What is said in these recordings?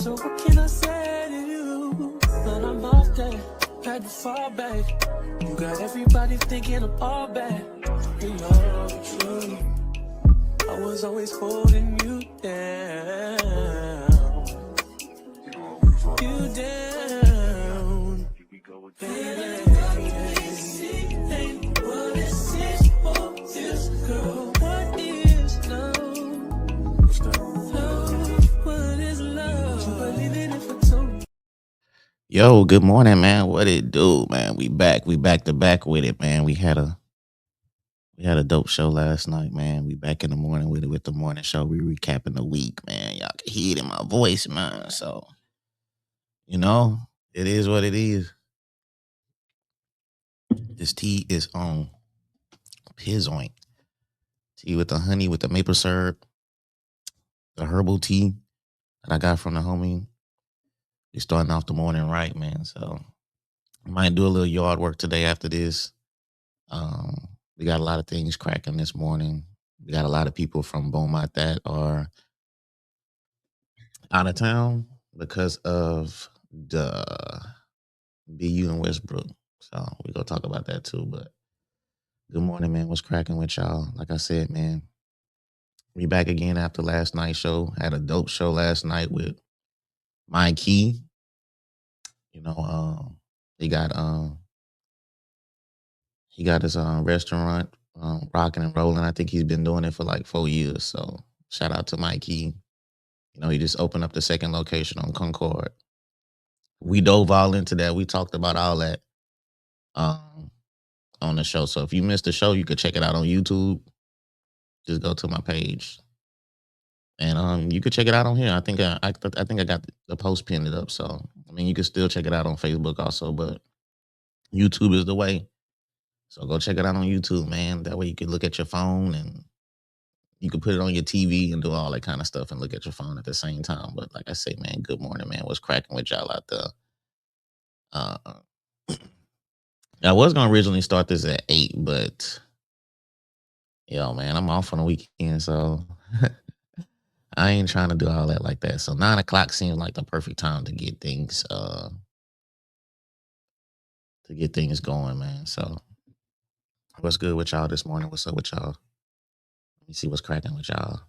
So what can I say to you? But I'm off that, had to fall back. You got everybody thinking I'm all bad. You know the truth. I was always holding you down. You down. Baby. Ain't what it seems for this girl. What is love? What is love? You believe in it for two. Yo, good morning, man. What it do, man? We back to back with it, man. We had a dope show last night, man. We back in the morning with it with the morning show. We recapping the week, man. Y'all can hear it in my voice, man. So, it is what it is. This tea is on Pizoint. Tea with the honey, with the maple syrup, the herbal tea that I got from the homie. We starting off the morning right, man. So I might do a little yard work today after this. We got a lot of things cracking this morning. We got a lot of people from Beaumont that are out of town because of the BU in Westbrook. So we're going to talk about that too. But good morning, man. What's cracking with y'all? Like I said, man, we back again after last night's show. Had a dope show last night with Mikey. He got his restaurant rocking and rolling. I think he's been doing it for like 4 years. So shout out to Mikey. He just opened up the second location on Concord. We dove all into that. We talked about all that on the show. So if you missed the show, you could check it out on YouTube. Just go to my page, and you could check it out on here. I think I got the post pinned it up. So you could still check it out on Facebook also, but YouTube is the way. So go check it out on YouTube, man. That way you can look at your phone and you can put it on your TV and do all that kind of stuff and look at your phone at the same time. But like I say, man, good morning, man. What's cracking with y'all out there? I was going to originally start this at 8, but man, I'm off on the weekend, so I ain't trying to do all that like that. So 9 o'clock seems like the perfect time to get things going, man. So what's good with y'all this morning? What's up with y'all? Let me see what's cracking with y'all.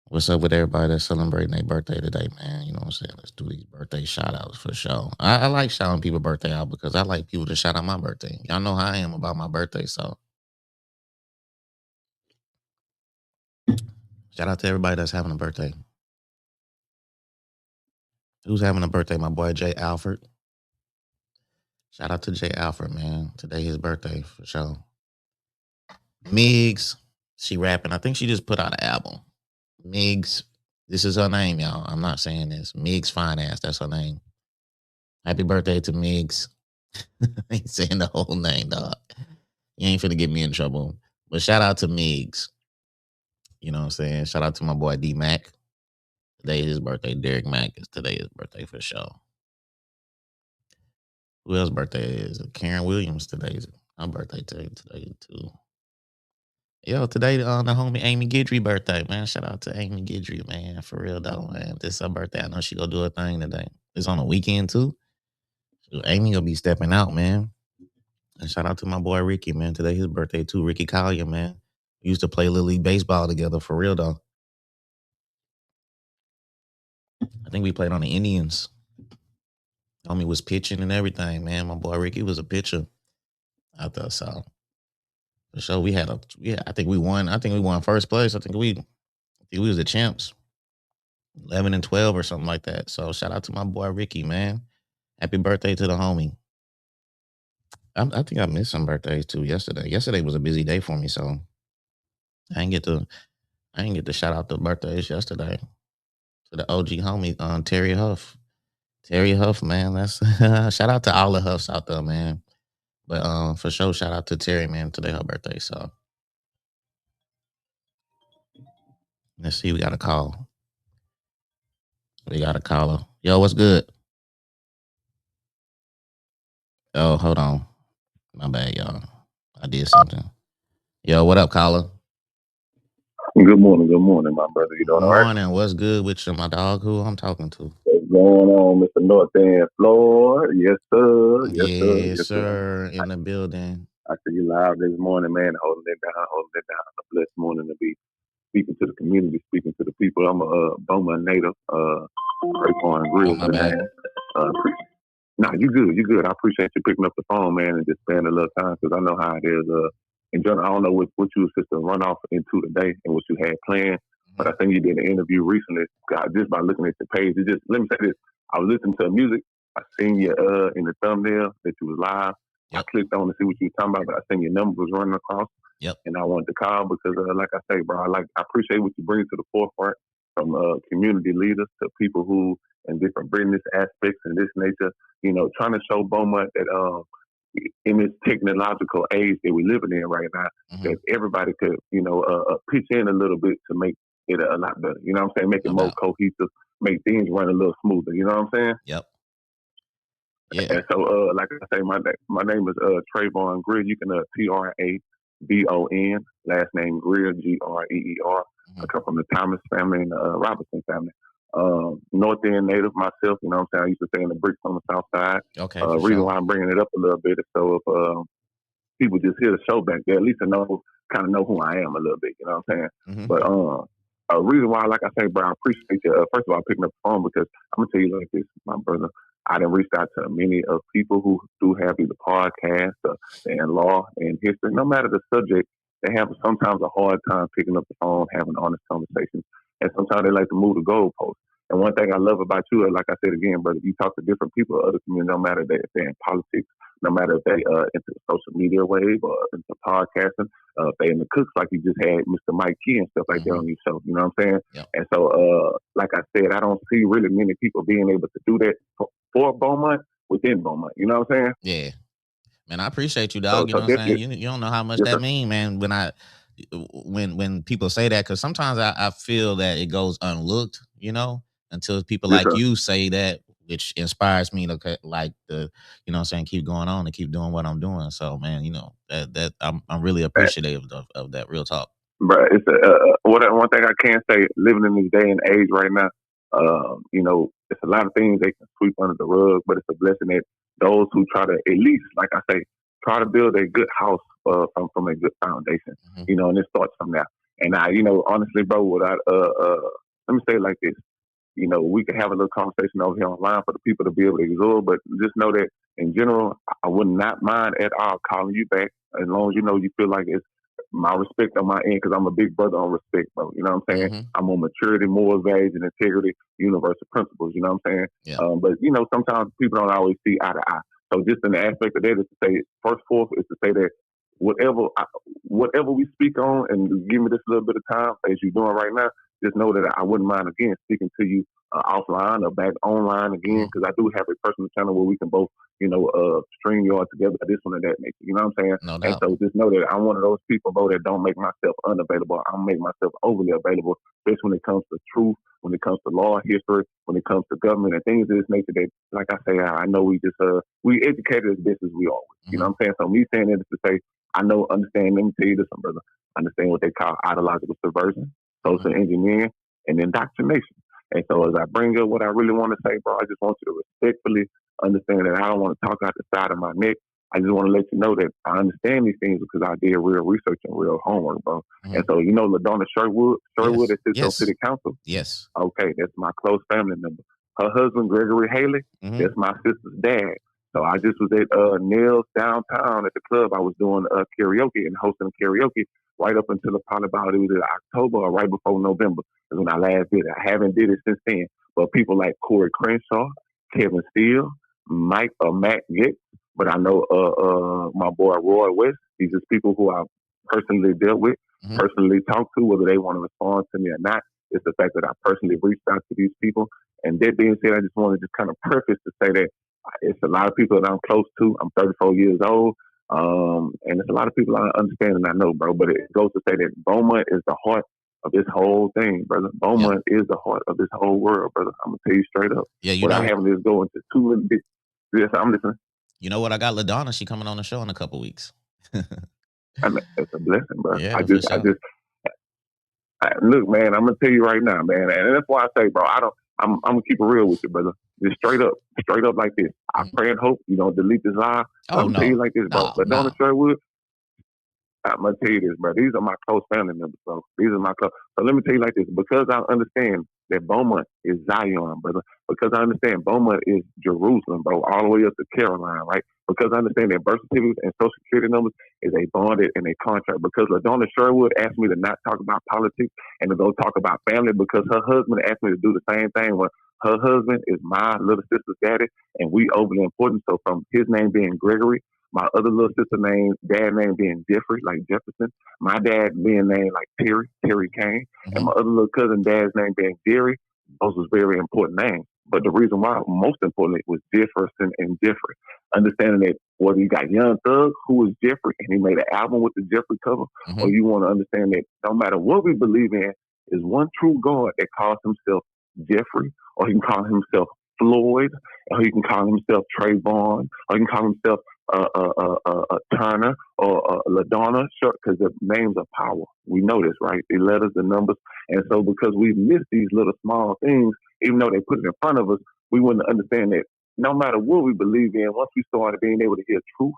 What's up with everybody that's celebrating their birthday today, man? You know what I'm saying? Let's do these birthday shout outs for sure. I like shouting people's birthday out because I like people to shout out my birthday. Y'all know how I am about my birthday, so shout out to everybody that's having a birthday. Who's having a birthday? My boy Jay Alfred. Shout out to Jay Alfred, man. Today his birthday for sure. Migs, she rapping. I think she just put out an album. Migs, this is her name, y'all. I'm not saying this. Migs Fine Ass, that's her name. Happy birthday to Migs. I ain't saying the whole name, dog. You ain't finna get me in trouble. But shout out to Migs. You know what I'm saying? Shout out to my boy D Mac. Today is his birthday. Derek Mack is today his birthday for sure. Who else's birthday is it? Karen Williams today's her birthday today too. Yo, today the homie Amy Guidry birthday, man. Shout out to Amy Guidry, man. For real though, man. This is her birthday. I know she gonna do her thing today. It's on a weekend too. So Amy gonna be stepping out, man. And shout out to my boy Ricky, man. Today his birthday too. Ricky Collier, man. We used to play Little League baseball together for real though. I think we played on the Indians. Homie was pitching and everything, man. My boy Ricky was a pitcher out there, so for sure I think we won first place. I think we was the champs. 11 and 12 or something like that. So shout out to my boy Ricky, man. Happy birthday to the homie. I think I missed some birthdays too yesterday. Yesterday was a busy day for me, so I didn't get to shout out the birthdays yesterday. To the OG homie, Terry Huff. Terry Huff, man. That's shout out to all the Huffs out there, man. But for sure, shout out to Terry, man. Today her birthday. So let's see, we got a call. We got a caller. Yo, what's good? Oh, hold on. My bad, y'all. I did something. Yo, what up, caller? Good morning, my brother. You doing all right? Morning. What's good with you, my dog? Who I'm talking to? What's going on, Mr. North End Floor? Yes, sir. Yes, sir. Yes, Yes, sir. sir. In the building. I see you live this morning, man. Holding it down, holding it down. A blessed morning to be speaking to the community, speaking to the people. I'm a Bowman native. Raekwon Oh, Grill's my the bad. name. Nah, you good. You good. I appreciate you picking up the phone, man, and just spending a little time because I know how it is. In general, I don't know what you was just to run off into today and what you had planned, but I think you did an interview recently. God, just by looking at the page, it just let me say this: I was listening to music. I seen you in the thumbnail that you was live. I Yep. clicked on to see what you were talking about, but I seen your number was running across. Yep. And I wanted to call because, like I say, bro, I appreciate what you bring to the forefront from community leaders to people who in different business aspects and this nature, trying to show Beaumont that in this technological age that we're living in right now, that everybody could, pitch in a little bit to make it a lot better. You know what I'm saying? Make it No more doubt. cohesive, make things run a little smoother. You know what I'm saying? Yep. Yeah. And so, like I say, my name is Trayvon Greer. You can Trabon, last name Greer, Greer. I come from the Thomas family and the Robinson family. North End native myself, you know what I'm saying? I used to stay in the bricks on the south side. Okay, for Reason sure. why I'm bringing it up a little bit is so if people just hear the show back there, at least they kind of know who I am a little bit, you know what I'm saying? But a reason why, like I say, bro, I appreciate you. First of all, picking up the phone because I'm gonna tell you like this, my brother. I done reached out to many of people who do have either podcasts or in law and history. No matter the subject, they have sometimes a hard time picking up the phone, having honest conversations, and sometimes they like to move the goalposts. And one thing I love about you, like I said again, brother, you talk to different people, other communities, no matter if they're in politics, no matter if they into the social media wave or into podcasting, if they in the cooks like you just had Mr. Mike Key and stuff like that on your show. You know what I'm saying? Yep. And so, like I said, I don't see really many people being able to do that for Beaumont within Beaumont. You know what I'm saying? Yeah. Man, I appreciate you, dog. You know what I'm saying? You don't know how much that mean, man, when people say that, because sometimes I feel that it goes unlooked, until people like you say that, which inspires me to like the, you know what I'm saying, keep going on and keep doing what I'm doing. So, man, that I'm really appreciative of that, real talk. But it's one thing I can say, living in this day and age right now, it's a lot of things they can sweep under the rug, but it's a blessing that those who try to at least, like I say, try to build a good house from a good foundation, and it starts from there. And honestly, bro, let me say it like this. We can have a little conversation over here online for the people to be able to absorb, but just know that in general, I would not mind at all calling you back as long as you feel like it's my respect on my end because I'm a big brother on respect, bro. You know what I'm saying? I'm on maturity, moral values, and integrity, universal principles. You know what I'm saying? Yeah. But sometimes people don't always see eye to eye. So just in the aspect of that is to say, forth is to say that whatever we speak on, and give me this little bit of time as you're doing right now, just know that I wouldn't mind again speaking to you offline or back online again because I do have a personal channel where we can both stream you all together, this one and that nature. You know what I'm saying? No doubt. And so just know that I'm one of those people, bro, that don't make myself unavailable. I make myself overly available, especially when it comes to truth, when it comes to law, history, when it comes to government and things of this nature that, like I say, I know we educated as best as we are. You know what I'm saying? So me saying it is to say, I know, understand, let me tell you this, brother. Understand what they call ideological subversion, social engineering, and indoctrination. And so as I bring up what I really want to say, bro, I just want you to respectfully understand that I don't want to talk out the side of my neck. I just want to let you know that I understand these things because I did real research and real homework, bro. And so, LaDonna Sherwood that sits on city council. Yes. Okay, that's my close family member. Her husband, Gregory Haley, that's my sister's dad. So I just was at Nell's downtown at the club. I was doing karaoke and hosting karaoke right up until probably about it was in October or right before November is when I last did it. I haven't did it since then. But people like Corey Crenshaw, Kevin Steele, Matt Gitt, but I know my boy Roy West. These are people who I personally dealt with, personally talked to, whether they want to respond to me or not. It's the fact that I personally reached out to these people. And that being said, I just want to just kind of preface to say that it's a lot of people that I'm close to. I'm 34 years old. And it's a lot of people I understand and I know, bro. But it goes to say that Beaumont is the heart of this whole thing, brother. Beaumont is the heart of this whole world, brother. I'm going to tell you straight up. Yeah, Without having this go into too little bit. Yes, I'm listening. You know what? I got LaDonna. She coming on the show in a couple weeks. I mean, it's a blessing, bro. Yeah, I just Look, man, I'm gonna tell you right now, man, and that's why I say, bro, I'm gonna keep it real with you, brother. Just straight up like this. I pray and hope you don't delete this live. Oh, I'm gonna tell you like this, bro. But no. Donna Sherwood, I'm gonna tell you this, bro. These are my close family members, bro. These are my close. So let me tell you like this, because I understand that Beaumont is Zion, brother. Because I understand Beaumont is Jerusalem, bro, all the way up to Caroline, right? Because I understand that birth certificates and social security numbers is a bonded and a contract. Because LaDonna Sherwood asked me to not talk about politics and to go talk about family, because her husband asked me to do the same thing when her husband is my little sister's daddy, and we overly important. So from his name being Gregory, my other little sister name, dad name being Jeffrey, like Jefferson. My dad being named like Terry Kane. And my other little cousin dad's name being Jerry. Those was very important names. But the reason why, most importantly, was Jefferson and Jeffrey. Understanding that whether you got Young Thug, who was Jeffrey, and he made an album with the Jeffrey cover, or you want to understand that no matter what we believe in, is one true God that calls himself Jeffrey, or he can call himself Floyd, or he can call himself Trayvon, or he can call himself Turner or LaDonna, sure, because the names are power. We know this, right? The letters, the numbers. And so because we miss these little small things, even though they put it in front of us, we wouldn't understand that no matter what we believe in, once we started being able to hear truth,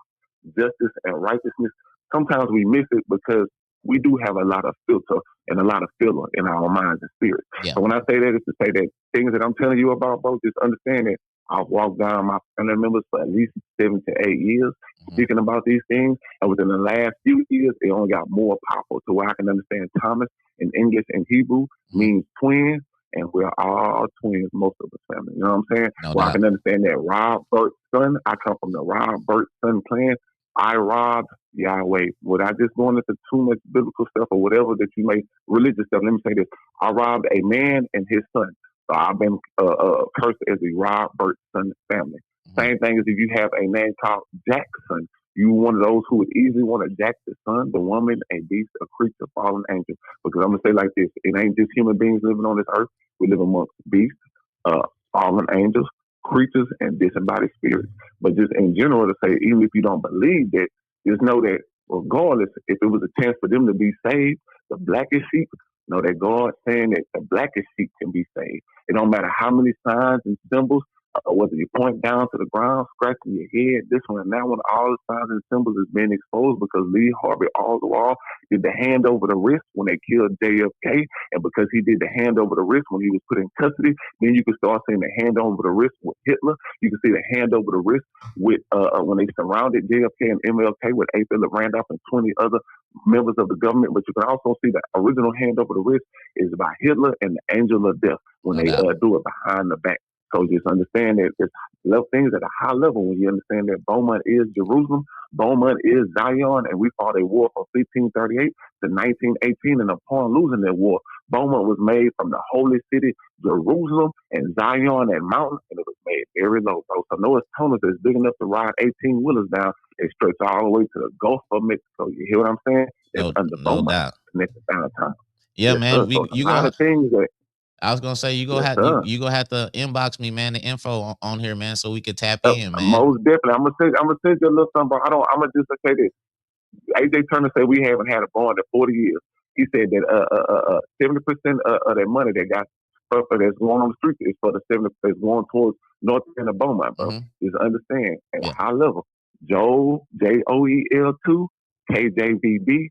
justice, and righteousness, sometimes we miss it because we do have a lot of filter and a lot of filler in our minds and spirits. Yeah. So when I say that, it's to say that things that I'm telling you about, bro, just understand that I've walked down my family members for at least 7 to 8 years speaking about these things. And within the last few years, it only got more powerful to where I can understand Thomas in English and Hebrew means twins. And we're all twins, most of the family. You know what I'm saying? No well, doubt. I can understand that Rob Burt's son. I come from the Rob Burt son clan. I robbed Yahweh. Without just going into too much biblical stuff or whatever that you may, religious stuff, let me say this. I robbed a man and his son. So I've been cursed as the Rob Burt son family. Same thing as if you have a name called Jackson. You one of those who would easily want to jack the son, the woman, a beast, a creature, fallen angel. Because I'm going to say like this, it ain't just human beings living on this earth. We live amongst beasts, fallen angels, creatures, and disembodied spirits. But just in general to say, even if you don't believe that, just know that regardless, if it was a chance for them to be saved, the blackest sheep, know that God's saying that the blackest sheep can be saved. It don't matter how many signs and symbols, whether you point down to the ground, scratching your head, this one and that one, all the signs and symbols is being exposed because Lee Harvey Oswald did the hand over the wrist when they killed JFK, and because he did the hand over the wrist when he was put in custody, then you can start seeing the hand over the wrist with Hitler. You can see the hand over the wrist with when they surrounded JFK and MLK with A. Philip Randolph and 20 other members of the government. But you can also see the original hand over the wrist is by Hitler and the angel of death when they do it behind the back. So just understand that it's things at a high level when you understand that Beaumont is Jerusalem, Beaumont is Zion, and we fought a war from 1538 to 1918, and upon losing that war, Beaumont was made from the holy city, Jerusalem, and Zion and mountain, and it was made very low, bro. So Noah's tunnels is big enough to ride 18-wheelers down. They stretch all the way to the Gulf of Mexico. You hear what I'm saying? It's under Beaumont. Doubt. Next downtown. Yeah, man. So a lot of things that I was gonna say you gonna have to inbox me, man, the info on here, man, so we could tap in, man. Most definitely. I'm gonna send you a little something. I'm gonna just say this. AJ Turner said we haven't had a bond in 40 years. He said that 70% of that money that got that's going on the street is for the 70% that's going towards North End of Beaumont, bro. Just understand at a high level. Joel JOEL2 KJVB.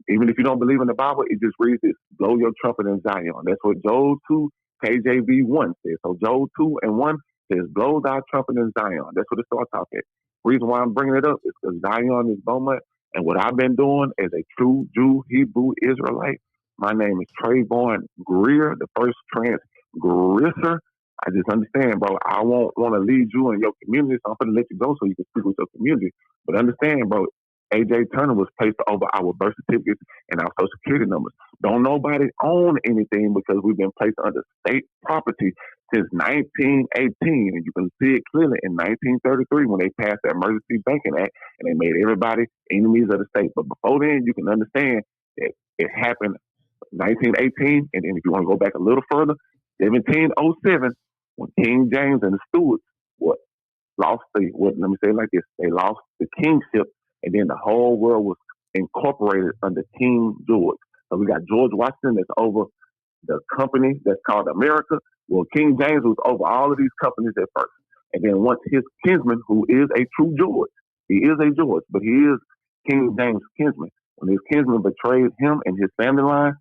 Even if you don't believe in the Bible, it just reads this: blow your trumpet in Zion. That's what Joel 2 KJV1 says. So Joel 2 and 1 says, blow thy trumpet in Zion. That's what it starts off at. Reason why I'm bringing it up is because Zion is Beaumont, and what I've been doing as a true Jew, Hebrew Israelite, my name is Trayvon Greer, the first transgressor. I just understand, bro. I won't want to lead you in your community, so I'm going to let you go so you can speak with your community. But understand, bro, AJ Turner was placed over our birth certificates and our social security numbers. Don't nobody own anything because we've been placed under state property since 1918. And you can see it clearly in 1933 when they passed the Emergency Banking Act and they made everybody enemies of the state. But before then, you can understand that it happened 1918. And then if you want to go back a little further, 1707, when King James and the Stuarts lost let me say it like this, they lost the kingship, and then the whole world was incorporated under King George. So we got George Washington that's over the company that's called America. Well, King James was over all of these companies at first. And then once his kinsman, who is a true George, he is a George, but he is King James' kinsman. When his kinsman betrayed him and his family line,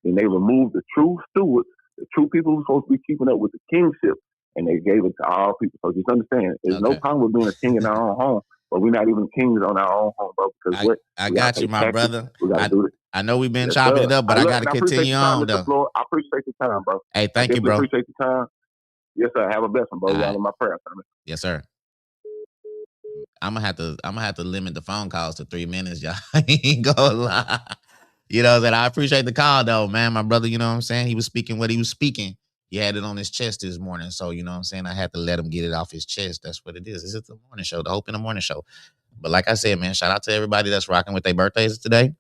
then they removed the true stewards, the true people who are supposed to be keeping up with the kingship, and they gave it to all people. So just understand, there's no problem with being a king in our own home, but we're not even kings on our own home, bro. Because I got you, my taxes, brother. we got to do this. I know we've been chopping it up, but I got to continue on, though. Floor. I appreciate your time, bro. Hey, thank you, bro. Appreciate your time. Yes, sir. Have a blessing, bro. Y'all in my prayer, family. Yes, sir. I'm gonna have to limit the phone calls to 3 minutes, y'all. I ain't gonna lie. You know that I appreciate the call, though, man. My brother, you know what I'm saying? He was speaking what he was speaking. He had it on his chest this morning, so you know what I'm saying. I had to let him get it off his chest. That's what it is. This is the morning show, the Hope in the Morning show. But like I said, man, shout out to everybody that's rocking with their birthdays today.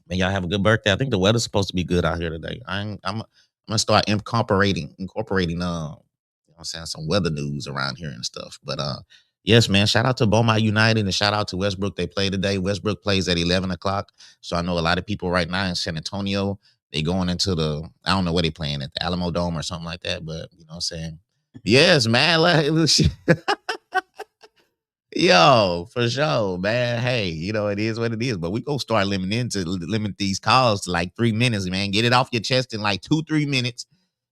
Man, y'all have a good birthday. I think the weather's supposed to be good out here today. I'm gonna start incorporating you know what I'm saying, some weather news around here and stuff. But yes, man, shout out to Beaumont United and shout out to Westbrook. They play today. Westbrook plays at 11 o'clock. So I know a lot of people right now in San Antonio, they going into I don't know where they playing, at the Alamo Dome or something like that. But you know what I'm saying? Yes, man. Like, yo, for sure, man. Hey, you know, it is what it is. But we gonna start limit these calls to like 3 minutes, man. Get it off your chest in like 2-3 minutes,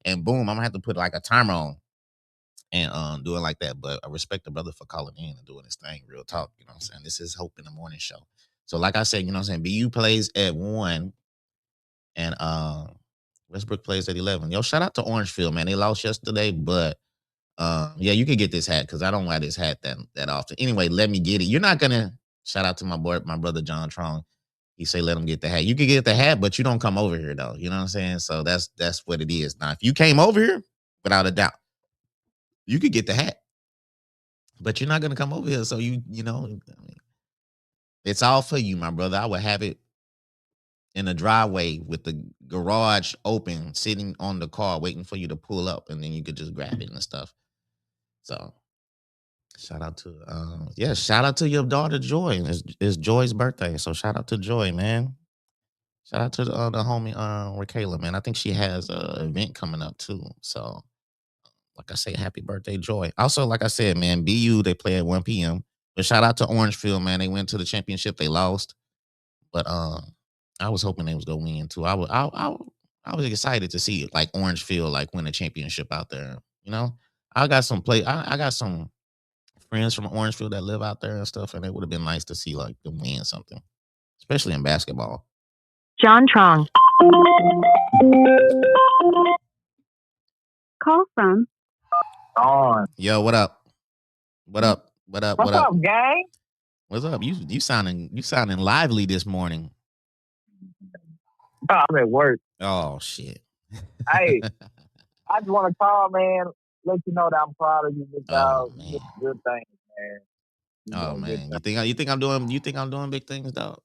and boom, I'm gonna have to put like a timer on and do it like that. But I respect the brother for calling in and doing his thing. Real talk, you know what I'm saying? This is Hope in the Morning show. So, like I said, you know what I'm saying? BU plays at 1, and Westbrook plays at 11. Yo, shout out to Orangefield, man. They lost yesterday, but yeah, you can get this hat because I don't wear this hat that often. Anyway, let me get it. You're not gonna shout out to my brother John Trong. He say let him get the hat. You can get the hat, but you don't come over here though. You know what I'm saying? So that's what it is. Now, if you came over here, without a doubt, you could get the hat, but you're not gonna come over here. So you know, I mean, it's all for you, my brother. I would have it in the driveway with the garage open, sitting on the car, waiting for you to pull up, and then you could just grab it and stuff. So shout out to your daughter Joy. It's Joy's birthday, so shout out to Joy, man. Shout out to the homie Rakayla, man. I think she has an event coming up too. So, like I say, happy birthday, Joy. Also, like I said, man, BU they play at 1 p.m. But shout out to Orangefield, man. They went to the championship. They lost, but I was hoping they was gonna win too. I was excited to see it, like Orangefield, like win a championship out there. You know, I got some friends from Orangefield that live out there and stuff, and it would have been nice to see like them win something, especially in basketball. John Trong. Call from. Yo, what up? What up? What up? What's up, gang? What's up? You sounding lively this morning. I'm at work. Oh shit. Hey, I just want to call, man. Let you know that I'm proud of you, big dog. Man. Good things, man. Oh man, you think I'm doing big things, dog?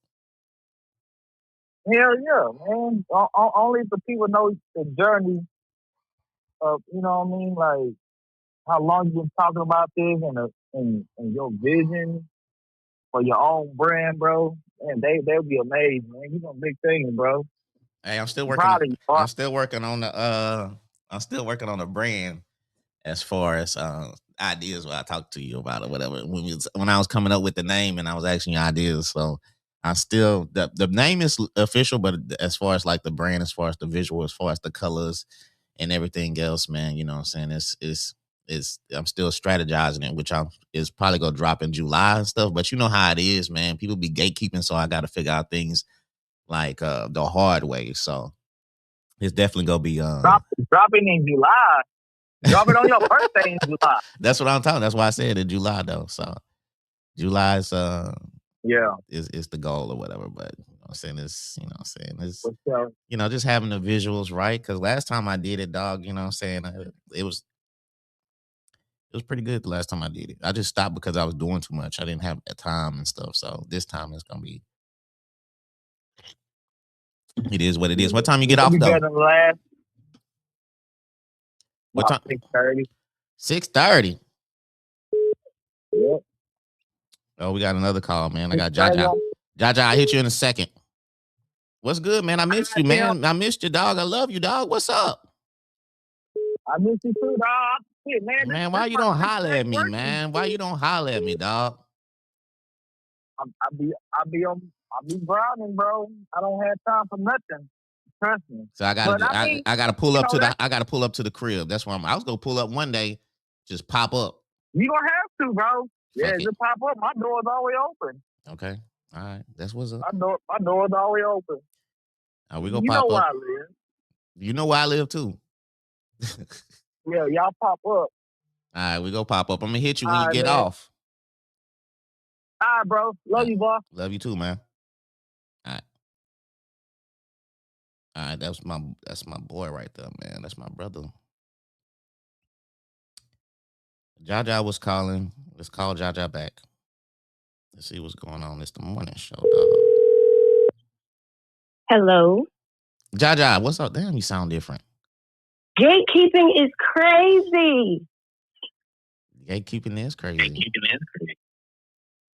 Hell yeah, man. Only if the people know the journey of, you know what I mean, like how long you've been talking about this and your vision for your own brand, bro. And they'll be amazed, man. You're doing big things, bro. Hey, I'm still working. I'm still working on the brand as far as ideas. When I talked to you about it, whatever. When I was coming up with the name and I was asking you ideas, so I still the name is official, but as far as like the brand, as far as the visual, as far as the colors and everything else, man, you know what I'm saying? It's I'm still strategizing it, which is probably gonna drop in July and stuff. But you know how it is, man. People be gatekeeping, so I got to figure out things like the hard way. So it's definitely gonna be dropping in July. Drop it on your birthday in July. That's what I'm talking. That's why I said in July though. So July is is the goal or whatever. But you know what I'm saying, it's you know, just having the visuals right. Cause last time I did it, dog, you know what I'm saying, it was pretty good the last time I did it. I just stopped because I was doing too much. I didn't have the time and stuff. So this time it's gonna be. It is what it is. What time you get off though? What time? 6:30. 6:30. Yep. Oh, we got another call, man. I got Jaja. Jaja, I hit you in a second. What's good, man? I missed you, man. I missed you, dog. I love you, dog. What's up? I miss you too, dog. Shit, Man, why you don't holler at me, man? Why you don't holler at me, dog? I be grinding, bro. I don't have time for nothing. Trust me. So I gotta pull up to the crib. That's why I was gonna pull up one day, just pop up. You gonna have to, bro. Yeah, just pop up. My door's always open. Okay. All right. That's what's up. My door's always open. We gonna pop up. You know where I live. You know where I live too. Yeah, y'all pop up. All right, we go pop up. I'm gonna hit you when you get off. All right, bro. Love you, boss. Love you too, man. All right. That's my boy right there, man. That's my brother. Jaja was calling. Let's call Jaja back. Let's see what's going on. It's the morning show, dog. Hello. Jaja, what's up? Damn, you sound different. Gatekeeping is crazy. Gatekeeping is crazy.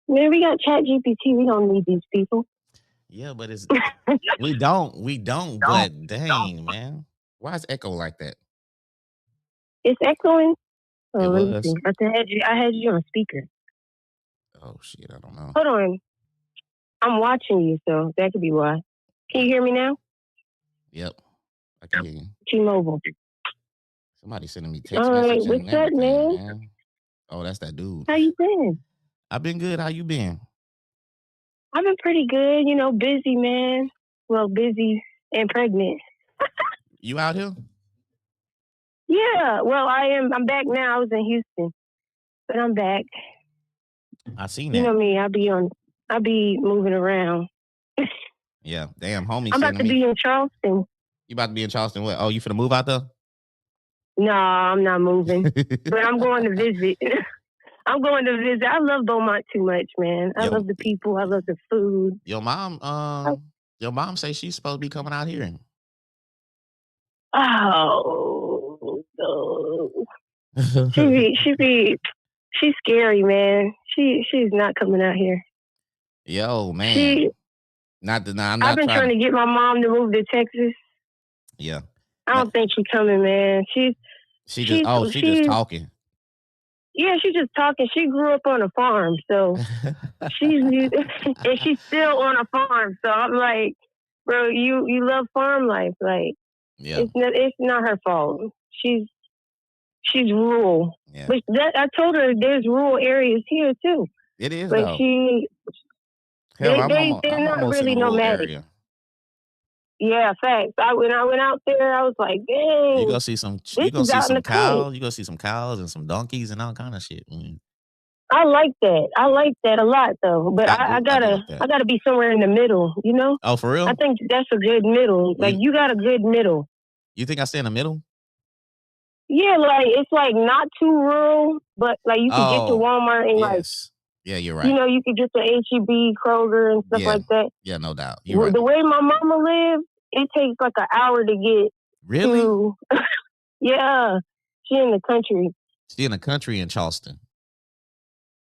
Man, we got ChatGPT. We don't need these people. Yeah, but it's we don't. But dang, man, why is echo like that? It's echoing. Oh, it let was. me see. I had you on speaker. Oh shit, I don't know. Hold on. I'm watching you, so that could be why. Can you hear me now? Yep, I can hear you. T-Mobile. Somebody sending me text messages. What's up, man? Oh, that's that dude. How you been? I've been good. How you been? I've been pretty good. You know, busy, man. Well, busy and pregnant. You out here? Yeah. Well, I am. I'm back now. I was in Houston, but I'm back. I seen that. You know me. I be moving around. Yeah. Damn, homie. I'm about to be in Charleston. You about to be in Charleston? What? Oh, you finna move out there? No, I'm not moving. But I'm going to visit. I'm going to visit. I love Beaumont too much, man. I love the people. I love the food. Your mom say she's supposed to be coming out here. Oh, no. She's scary, man. She's not coming out here. Yo, man. I'm not I've been trying to get my mom to move to Texas. Yeah. I don't think she's coming, man. She's just talking. Yeah, she's just talking. She grew up on a farm, so and she's still on a farm. So I'm like, bro, you love farm life, like yeah. It's not her fault. She's rural. Yeah. But I told her there's rural areas here too. It is, but though. They're not really nomadic. Area. Yeah, facts. When I went out there, I was like, dang. You gonna see some cows. You gonna see some cows and some donkeys and all kind of shit. I like that. I like that a lot, though. But I gotta be somewhere in the middle. You know? Oh, for real? I think that's a good middle. Like you got a good middle. You think I stay in the middle? Yeah, like it's like not too rural, but like you can get to Walmart and like. Yeah, you're right. You know, you could get to H-E-B, Kroger, and stuff like that. Yeah, no doubt. You're right. The way my mama lives, it takes like an hour to get. Really? Yeah. She in the country. She in the country in Charleston.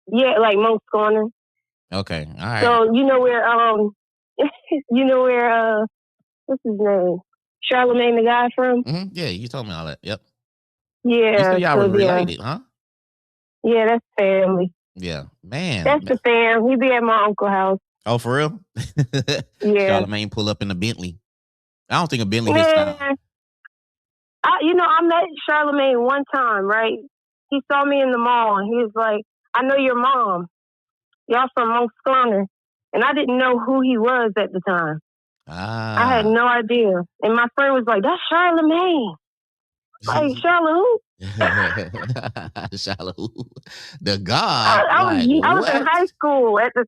Yeah, like Monk's Corner. Okay, all right. So you know where what's his name? Charlemagne the guy from? Mm-hmm. Yeah, you told me all that. Yep. Yeah. You said y'all were related, huh? Yeah, that's family. Yeah, man. That's the fam. He be at my uncle's house. Oh, for real? Yeah. Charlemagne pull up in a Bentley. I don't think a Bentley his style. I met Charlemagne one time, right? He saw me in the mall, and he was like, I know your mom. Y'all from Monk's Corner. And I didn't know who he was at the time. I had no idea. And my friend was like, that's Charlemagne. Like, Charlemagne? Charlemagne. The God. I was in high school at the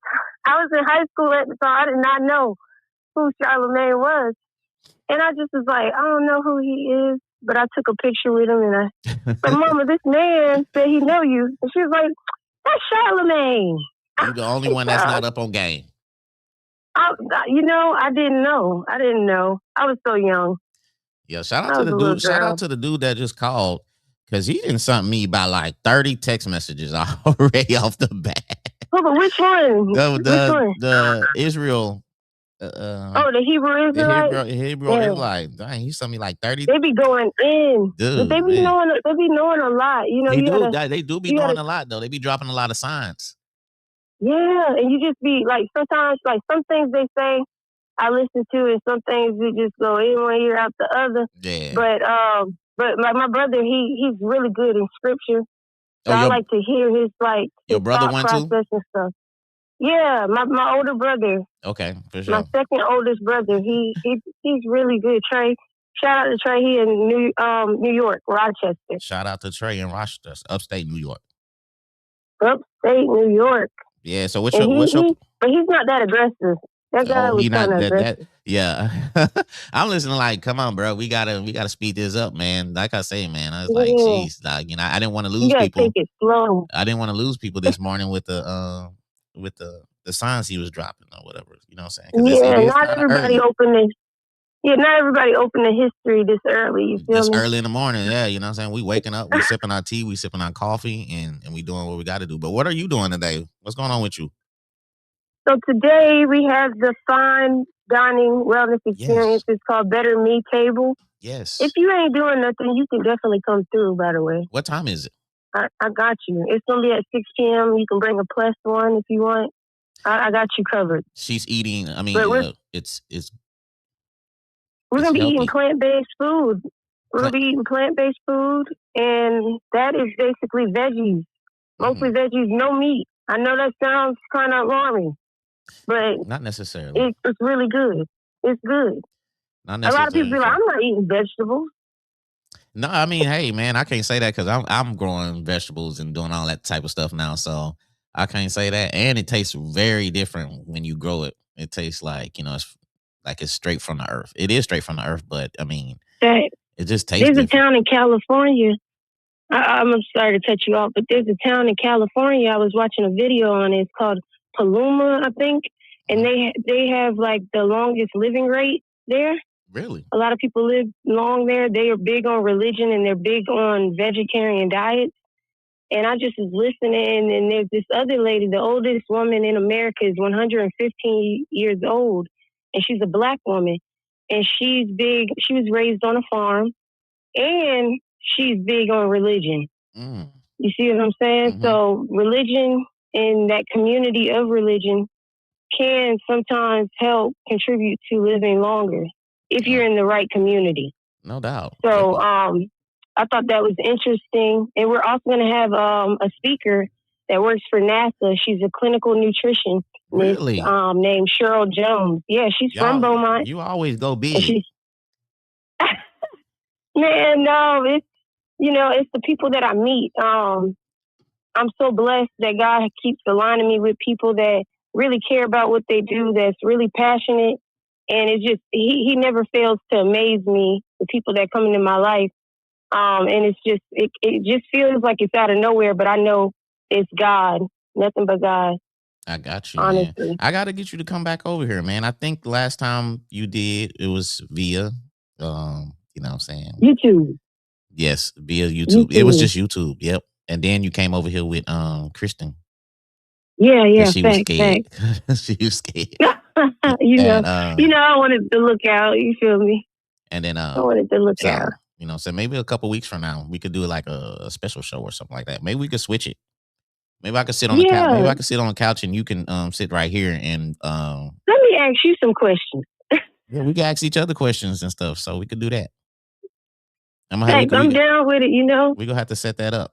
time. I did not know who Charlemagne was. And I just was like, I don't know who he is. But I took a picture with him, and I said, Mama, this man said he know you. And she was like, that's Charlemagne. You're the only one that's not up on game. I didn't know. I was so young. Yeah, shout out to the dude. Shout out to the dude that just called, because he didn't send me by like 30 text messages already off the bat. Oh, but which one? The Israel the Hebrew Israelite. Hebrew Israelite. Dang, he sent me like 30. They be going in. Dude, They be knowing a lot. You know, they do be knowing a lot though. They be dropping a lot of signs. Yeah, and you just be like, sometimes, like, some things they say I listen to, and some things you just go in one ear out the other. Yeah. But like my brother, he's really good in scripture. So I like to hear his your brother thought went process too? And stuff. Yeah, my older brother. Okay, for sure. My second oldest brother, he's really good. Trey, shout out to Trey. He in New York, Rochester. Shout out to Trey in Rochester, upstate New York. Upstate New York. Yeah. So but he's not that aggressive. That guy was kind of aggressive. Yeah. I'm listening like, come on, bro. We gotta speed this up, man. Like I say, man, I was like, geez, like, you know, I didn't want to lose people. Take it slow. I didn't want to lose people this morning with the signs he was dropping or whatever. You know what I'm saying? Not everybody opened not everybody open the history this early. You feel this me? early in the morning, yeah. You know what I'm saying? We waking up, we sipping our tea, we sipping our coffee, and we doing what we got to do. But what are you doing today? What's going on with you? So today we have the fine dining wellness experience. It's called Better Me Table. Yes. If you ain't doing nothing, you can definitely come through, by the way. What time is it? I got you. It's going to be at 6 p.m. You can bring a +1 if you want. I got you covered. She's eating, I mean, it's we're going to be eating plant-based food. We're going to be eating plant-based food, and that is basically veggies. Mostly veggies, no meat. I know that sounds kind of alarming, but not necessarily. It's really good. It's good. Not necessarily. A lot of people be like, I'm not eating vegetables. No, I mean, hey, man, I can't say that because I'm growing vegetables and doing all that type of stuff now, so I can't say that. And it tastes very different when you grow it. It tastes like, you know, it's straight from the earth. It is straight from the earth, but I mean, it just tastes different. There's a town in California. I'm sorry to cut you off, but there's a town in California. I was watching a video on it. It's called Paloma, I think, and they have like the longest living rate there. Really? A lot of people live long there. They are big on religion and they're big on vegetarian diets. And I just was listening, and there's this other lady, the oldest woman in America is 115 years old, and she's a Black woman. And she's big. She was raised on a farm, and she's big on religion. You see what I'm saying? So religion and that community of religion can sometimes help contribute to living longer if you're in the right community. No doubt. So I thought that was interesting. And we're also going to have a speaker that works for NASA. She's a clinical nutritionist named Cheryl Jones. Yeah, she's from Beaumont. You always go big. Man, no, it's the people that I meet. I'm so blessed that God keeps aligning me with people that really care about what they do, that's really passionate. And it's just, he never fails to amaze me, the people that come into my life. And it's just, it just feels like it's out of nowhere, but I know it's God, nothing but God. I got you, honestly. Man. I got to get you to come back over here, man. I think last time you did, it was via, you know what I'm saying? YouTube. Yes, via YouTube. It was just YouTube. Yep. And then you came over here with Kristen. Yeah. She was scared. She was scared. you know, I wanted to look out. You feel me? And then I wanted to look out. You know, so maybe a couple weeks from now we could do like a special show or something like that. Maybe we could switch it. Maybe I could sit on the couch. Maybe I could sit on the couch and you can sit right here and let me ask you some questions. Yeah, we can ask each other questions and stuff, so we could do that. I'm down with it, We're gonna have to set that up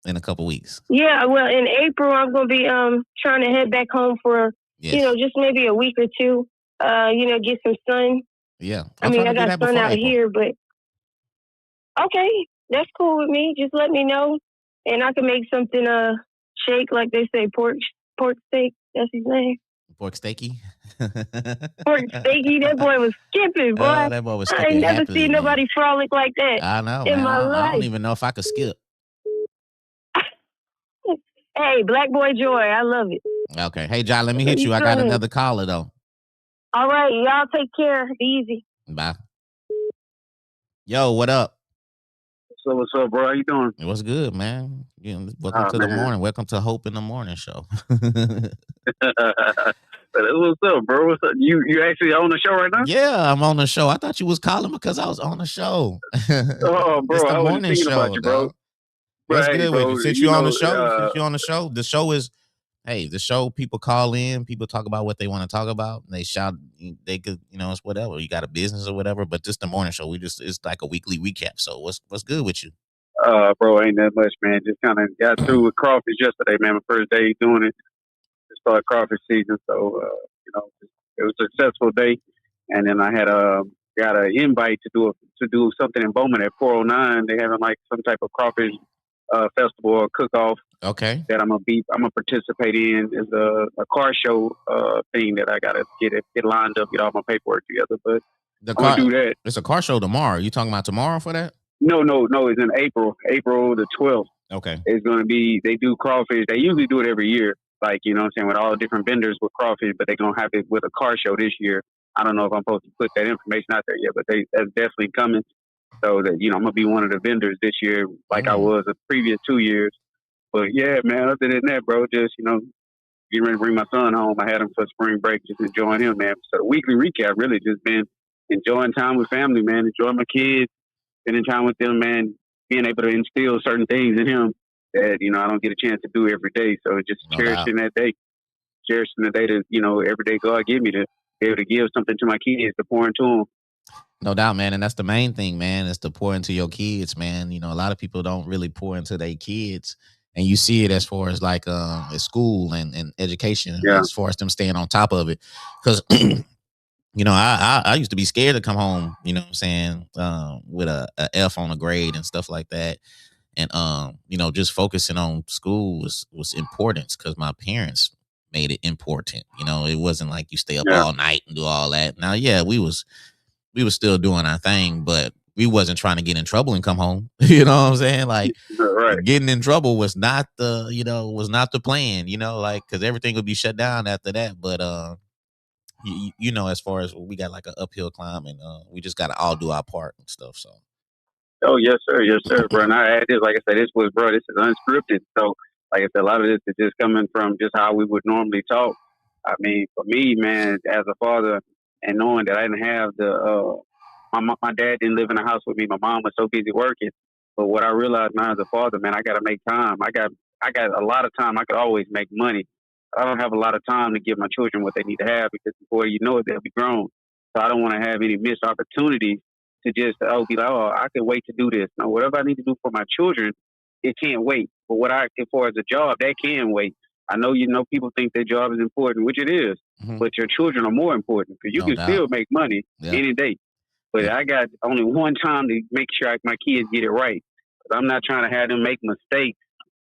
in a couple weeks. Yeah, well, in April I'm gonna be trying to head back home for just maybe a week or two. Get some sun. Yeah. I got sun out here, but okay, that's cool with me. Just let me know, and I can make something shake, like they say, pork steak. That's his name. Pork steaky. Pork steaky. That boy was skipping, boy. That boy was skipping. I ain't never seen nobody frolic like that. I know. In my life. I don't even know if I could skip. Hey, Black Boy Joy. I love it. Okay. Hey, John, let me hit you. I got another caller, though. All right. Y'all take care. Be easy. Bye. Yo, what up? So what's up, bro? How you doing? What's good, man? Welcome to the morning. Welcome to Hope in the Morning show. What's up, bro? What's up? You actually on the show right now? Yeah, I'm on the show. I thought you was calling because I was on the show. Oh, It's bro, the I was just morning thinking about show, you, bro. dog. What's But hey, good with you? bro, Since you're on the show, the show is, hey, the show, people call in, people talk about what they want to talk about. They shout, they could, it's whatever. You got a business or whatever, but just the morning show, it's like a weekly recap. So what's good with you? bro, ain't that much, man. Just kind of got through with crawfish yesterday, man. My first day doing it. Just started crawfish season, so it was a successful day. And then I had got an invite to do something in Bowman at 409. They having like some type of crawfish festival or cook off. Okay. That I'm gonna participate in is a car show thing that I gotta get lined up, get all my paperwork together. But I'm gonna do that. It's a car show tomorrow. You talking about tomorrow for that? No. It's in April the 12th. Okay. It's gonna be. They do crawfish. They usually do it every year, like what I'm saying, with all different vendors with crawfish. But they're gonna have it with a car show this year. I don't know if I'm supposed to put that information out there yet, but that's definitely coming. So that I'm gonna be one of the vendors this year, like I was the previous 2 years. But yeah, man, other than that, bro, just, getting ready to bring my son home. I had him for spring break, just enjoying him, man. So the weekly recap really just been enjoying time with family, man, enjoying my kids, spending time with them, man, being able to instill certain things in him that, I don't get a chance to do every day. So just cherishing that day, cherishing the day that, every day God give me to be able to give something to my kids, to pour into them. No doubt, man. And that's the main thing, man, is to pour into your kids, man. A lot of people don't really pour into their kids. And you see it as far as like at school and education, as far as them staying on top of it. Because, I used to be scared to come home, what I'm saying, with a F on a grade and stuff like that. And, just focusing on school was important because my parents made it important. It wasn't like you stay up all night and do all that. Now, we was still doing our thing, but we wasn't trying to get in trouble and come home. You know what I'm saying? Like getting in trouble was not the plan, like, cause everything would be shut down after that. But, as far as we got like an uphill climb and, we just got to all do our part and stuff. So. Oh, yes, sir, bro. And I add this, like I said, this is unscripted. So, like I said, a lot of this is just coming from just how we would normally talk. I mean, for me, man, as a father, and knowing that I didn't have my dad didn't live in the house with me. My mom was so busy working. But what I realized now as a father, man, I got to make time. I got a lot of time. I could always make money. I don't have a lot of time to give my children what they need to have because before you know it, they'll be grown. So I don't want to have any missed opportunities to just be like, oh, I can wait to do this. No, whatever I need to do for my children, it can't wait. But what I can for as a job, that can wait. I know people think their job is important, which it is, but your children are more important because you can still make money any day. But I got only one time to make sure my kids get it right. I'm not trying to have them make mistakes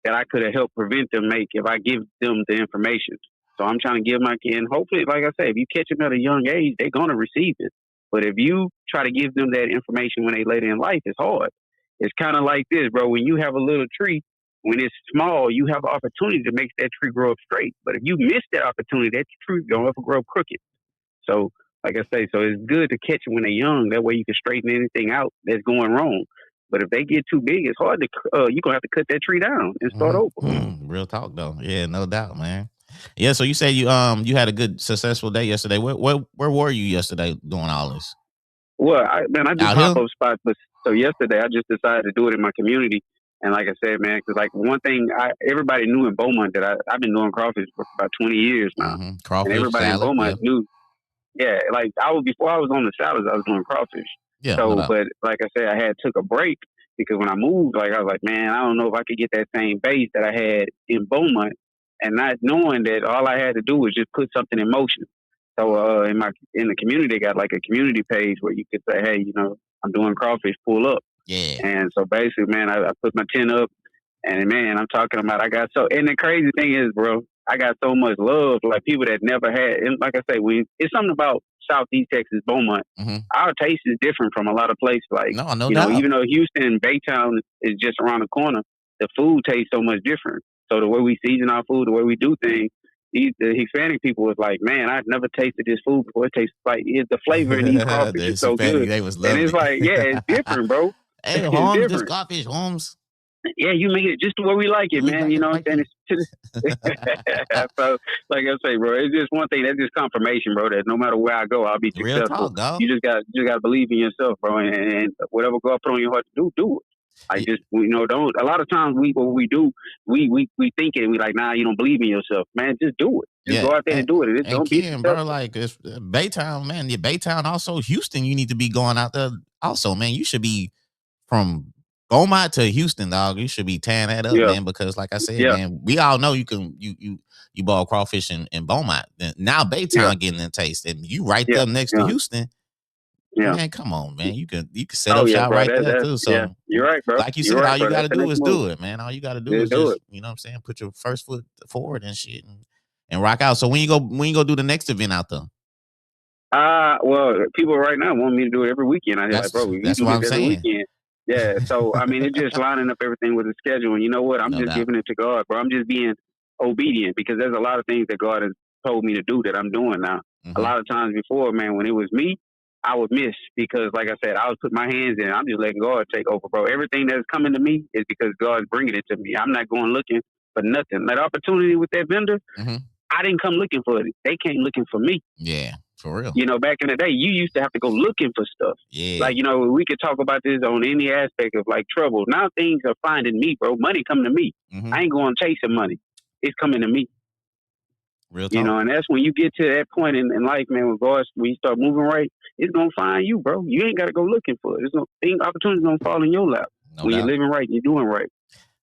that I could have helped prevent them make if I give them the information. So I'm trying to give my kid, and hopefully, like I say, if you catch them at a young age, they're going to receive it. But if you try to give them that information when they later in life, it's hard. It's kind of like this, bro. When you have a little tree, when it's small, you have an opportunity to make that tree grow up straight. But if you miss that opportunity, that tree going to grow up crooked. So, like I say, so it's good to catch them when they're young. That way you can straighten anything out that's going wrong. But if they get too big, it's hard to, you're going to have to cut that tree down and start over. Real talk, though. Yeah, no doubt, man. Yeah, so you say you had a good, successful day yesterday. Where were you yesterday doing all this? Well, I do pop-up spots, but so yesterday I just decided to do it in my community. And like I said, man, because like one thing everybody knew in Beaumont that I've been doing crawfish for about 20 years now. Crawfish, and everybody salad, in Beaumont knew. Yeah, like before I was on the salads, I was doing crawfish. Yeah. So, but like I said, I took a break because when I moved, like I was like, man, I don't know if I could get that same base that I had in Beaumont, and not knowing that all I had to do was just put something in motion. So in the community, they got like a community page where you could say, hey, I'm doing crawfish, pull up. Yeah. And so basically, man, I put my tent up, and man, I'm talking about and the crazy thing is, bro, I got so much love, like people that never had, and like I say, it's something about Southeast Texas, Beaumont. Our taste is different from a lot of places. Like, no doubt. Even though Houston and Baytown is just around the corner, the food tastes so much different. So the way we season our food, the way we do things, the Hispanic people was like, man, I've never tasted this food before. It tastes like the flavor in these crawfish is so good. They was loving and it's like, yeah, it's different, bro. Hey, Holmes, this crawfish, Holmes. Yeah, you make it just the way we like it, man. You know what I'm saying? So, like I say, bro, it's just one thing. That's just confirmation, bro. That no matter where I go, I'll be Real successful. talk, dog. You just got to believe in yourself, bro, and whatever God put on your heart to do, do it. Like just don't. A lot of times we think it. And we like, nah, you don't believe in yourself, man. Just do it. Just go out there and do it. And don't be Ken, bro, like it's Baytown, man. Baytown, also Houston. You need to be going out there. Also, man, you should be from Beaumont to Houston, dog. You should be tearing that up, man. Because, like I said, man, we all know you can you ball crawfish in Beaumont. Now Baytown getting a taste, and you right there next to Houston. Yeah. Man, come on, man. You can set up shop right there too. So you're right, bro. Like you said, all you got to do is do it, man. All you got to do is just, you know what I'm saying, put your first foot forward and shit and rock out. So when you go do the next event out there? Well, people right now want me to do it every weekend. I'm like, bro, we do this every weekend. Yeah, so I mean, it's just lining up everything with the schedule. And you know what? I'm just giving it to God, bro. I'm just being obedient because there's a lot of things that God has told me to do that I'm doing now. A lot of times before, man, when it was me, I would miss because, like I said, I would put my hands in. I'm just letting God take over, bro. Everything that's coming to me is because God's bringing it to me. I'm not going looking for nothing. That opportunity with that vendor, I didn't come looking for it. They came looking for me. Yeah, for real. You know, back in the day, you used to have to go looking for stuff. Yeah. Like, you know, we could talk about this on any aspect of like trouble. Now things are finding me, bro. Money coming to me. I ain't going chasing money. It's coming to me. Real talk. You know, and that's when you get to that point in life, man, when you start moving right, it's going to find you, bro. You ain't got to go looking for it. Opportunities going to fall in your lap when you're living right, you're doing right.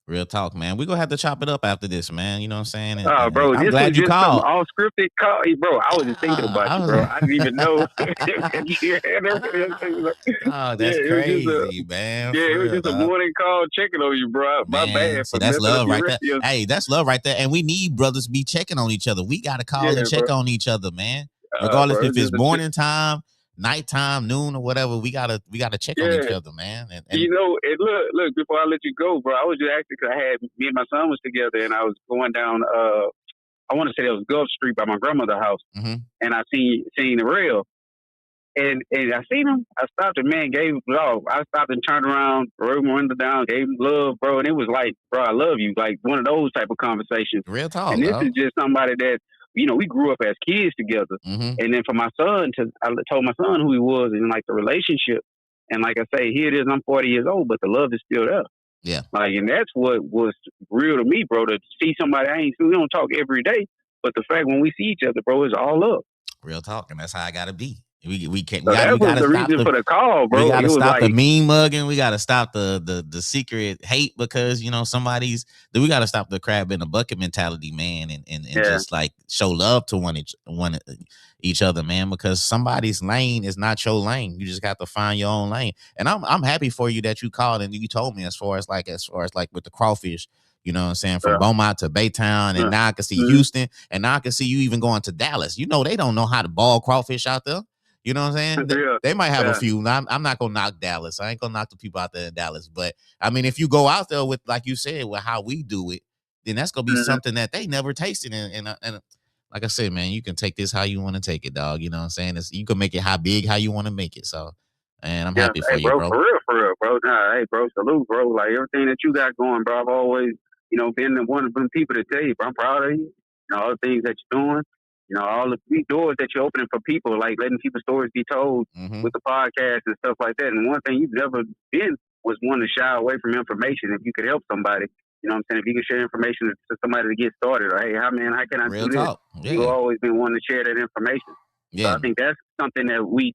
Real talk, man. We're going to have to chop it up after this, man. You know what I'm saying? Bro, I'm this glad was you just called. All scripted call. Bro, I was just thinking about you, bro. I didn't even know. Oh, that's crazy, man. Yeah, it was just a morning call checking on you, bro. My bad. So that's love right there. Hey, that's love right there. And we need brothers be checking on each other. We got to call and check on each other, man. Regardless if it's morning time, nighttime, noon, or whatever, we gotta check on each other, man. And you know, and look, before I let you go, bro, I was just actually because me and my son was together, and I was going down. I want to say it was Gulf Street by my grandmother's house, and I seen the rail, and I seen him. I stopped and man gave love. I stopped and turned around, rolled my window down, gave him love, bro, and it was like, bro, I love you, like one of those type of conversations. Real talk. And this is just somebody that, you know, we grew up as kids together. And then for my son, I told my son who he was and like the relationship. And like I say, here it is, I'm 40 years old, but the love is still there. Yeah. Like, and that's what was real to me, bro, to see somebody we don't talk every day, but the fact when we see each other, bro, it's all love. Real talk, and that's how I gotta be. We can't. So that was the reason for the call, bro. We gotta stop the mean mugging. We gotta stop the secret hate because you know we gotta stop the crab in the bucket mentality, man, and just like show love to one each other, man. Because somebody's lane is not your lane. You just got to find your own lane. And I'm happy for you that you called and you told me as far as with the crawfish. You know what I'm saying? From Beaumont to Baytown, and now I can see Houston, and now I can see you even going to Dallas. You know they don't know how to ball crawfish out there. You know what I'm saying? They might have a few. I'm not gonna knock Dallas. I ain't gonna knock the people out there in Dallas. But I mean, if you go out there with, like you said, with how we do it, then that's gonna be something that they never tasted. And like I said, man, you can take this how you want to take it, dog. You know what I'm saying? You can make it how big how you want to make it. So, and I'm happy for you, bro. For real, bro. Nah, hey, bro, salute, bro. Like everything that you got going, bro. I've always, you know, been one of them people to tell you, bro, I'm proud of you. You know, all the things that you're doing. You know, all the doors that you're opening for people, like letting people's stories be told with the podcast and stuff like that. And one thing you've never been was one to shy away from information. If you could help somebody, you know what I'm saying? If you can share information to somebody to get started, or hey, how can I do this? You've always been one to share that information. Yeah. So I think that's something that we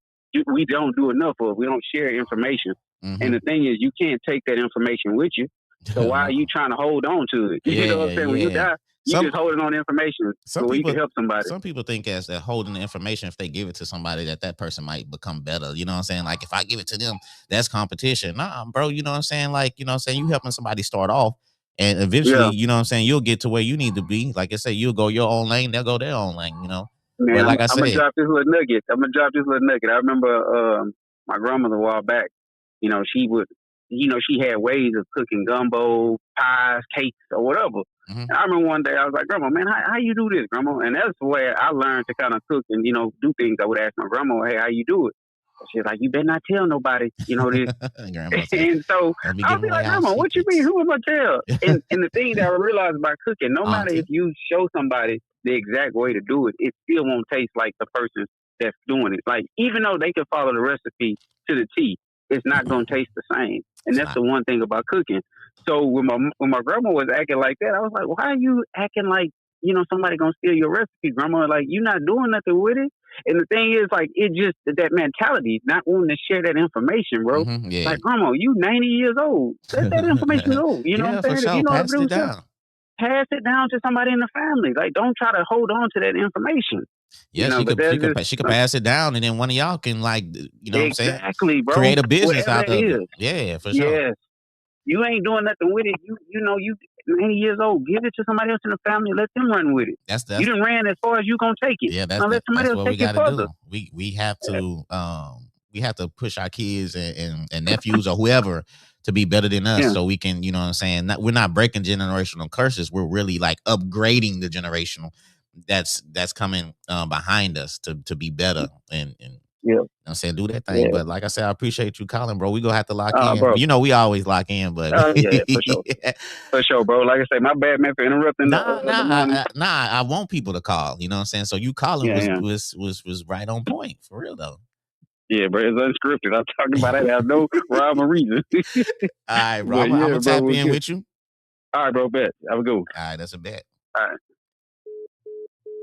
don't do enough of. We don't share information. And the thing is, you can't take that information with you. So why are you trying to hold on to it? You know what I'm saying? When you die, you're just holding on to information so you can help somebody. Some people think as they're holding the information, if they give it to somebody, that person might become better. You know what I'm saying? Like, if I give it to them, that's competition. Nah, bro, you know what I'm saying? Like, you know what I'm saying? You helping somebody start off, and eventually, you know what I'm saying, you'll get to where you need to be. Like I say, you'll go your own lane, they'll go their own lane, you know? Man, but like I'm going to drop this little nugget. I remember my grandmother a while back, you know, she had ways of cooking gumbo, pies, cakes, or whatever. And I remember one day I was like, Grandma, man, how you do this, Grandma? And that's the way I learned to kind of cook and, you know, do things. I would ask my grandma, hey, how you do it? She's like, you better not tell nobody, this. Grandma say, And so don't be I'll giving be away like, our Grandma, what you mean? secrets. Who am I tell? And the thing that I realized about cooking, no matter if Auntie. you show somebody the exact way to do it, it still won't taste like the person that's doing it. Like, even though they can follow the recipe to the T, it's not going to taste the same. And It's that's not. the one thing about cooking. So when my grandma was acting like that, I was like, why are you acting like, somebody going to steal your recipe, Grandma? Like, you're not doing nothing with it. And the thing is, like, it just that mentality, not wanting to share that information, bro. Yeah. Like, Grandma, you 90 years old. Let that information go. You know what Yeah, I'm for saying? If you sure. know how to Pass do it stuff, down. pass it down to somebody in the family. Like, don't try to hold on to that information. Yeah, But that's she could pass it down, and then one of y'all can, like, you know what I'm saying, exactly, bro. create a business Whatever out that of it. is. Yeah, for sure. Yes. You ain't doing nothing with it. You 90 years old. Give it to somebody else in the family. Let them run with it. That's You done ran as far as you gonna take it. yeah, Now let somebody that's else what we take it got to further. do. We have to push our kids and nephews or whoever to be better than us, so we can, you know what I'm saying. We're not breaking generational curses. We're really like upgrading the generational that's coming behind us to be better and Yeah. you know what I'm saying, do that thing. Yeah. But like I said, I appreciate you calling, bro. We gonna have to lock in. Bro. You know, we always lock in, but Yeah, for sure. For sure, bro. Like I say, my bad, man, for interrupting the morning. I want people to call. You know what I'm saying? So you calling was right on point, for real though. Yeah, bro, it's unscripted. I'm talking about it. I have no rhyme or reason. All right, bro. I'm gonna tap in with you. All right, bro. Bet. Have a good one. All right, that's a bet. All right.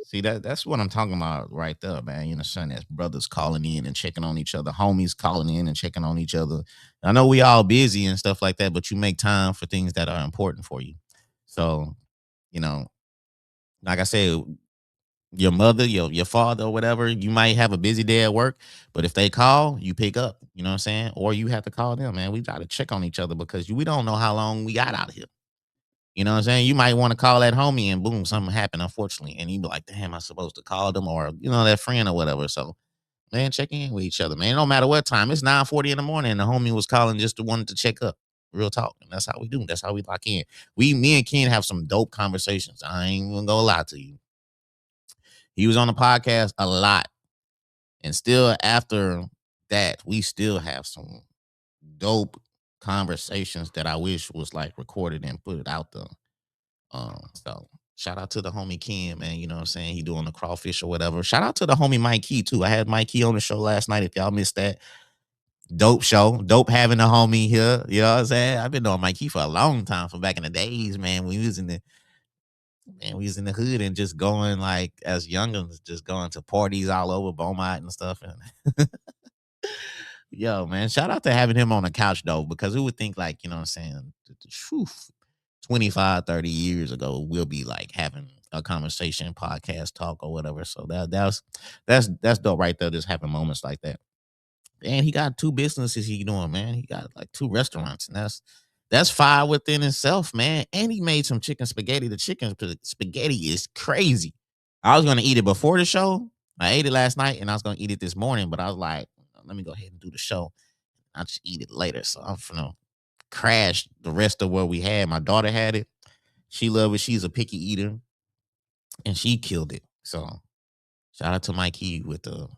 See, that's what I'm talking about right there, man. You know, son, that's brothers calling in and checking on each other, homies calling in and checking on each other. I know we all busy and stuff like that, but you make time for things that are important for you. So, you know, like I said, your mother, your father, or whatever, you might have a busy day at work, but if they call, you pick up. You know what I'm saying? Or you have to call them, man. We got to check on each other because we don't know how long we got out of here. You know what I'm saying? You might want to call that homie and boom, something happened, unfortunately. And you be like, damn, I'm supposed to call them or, that friend or whatever. So, man, check in with each other, man. No matter what time. It's 9:40 in the morning and the homie was calling just to wanted to check up. Real talk. And that's how we do. That's how we lock in. Me and Ken have some dope conversations. I ain't even gonna lie to you. He was on the podcast a lot. And still after that, we still have some dope conversations that I wish was like recorded and put it out there. So shout out to the homie Ken, man. You know what I'm saying? He doing the crawfish or whatever. Shout out to the homie Mike Key too. I had Mike Key on the show last night. If y'all missed that, dope show. Dope having a homie here. You know what I'm saying? I've been knowing Mike Key for a long time, from back in the days, man. We was in the hood and just going, like, as youngins, just going to parties all over Beaumont and stuff. And yo, man, shout out to having him on the couch though, because who would think, like, you know what I'm saying, 25, 30 years ago, we'll be like having a conversation, podcast, talk, or whatever. So that's dope right there, just having moments like that. And he got 2 businesses he doing, man. He got like 2 restaurants, and that's fire within itself, man. And he made some chicken spaghetti. The chicken spaghetti is crazy. I was gonna eat it before the show. I ate it last night, and I was gonna eat it this morning, but I was like, let me go ahead and do the show. I'll just eat it later. So I'm gonna crash the rest of what we had. My daughter had it. She loved it. She's a picky eater, and she killed it. So shout out to Mikey with the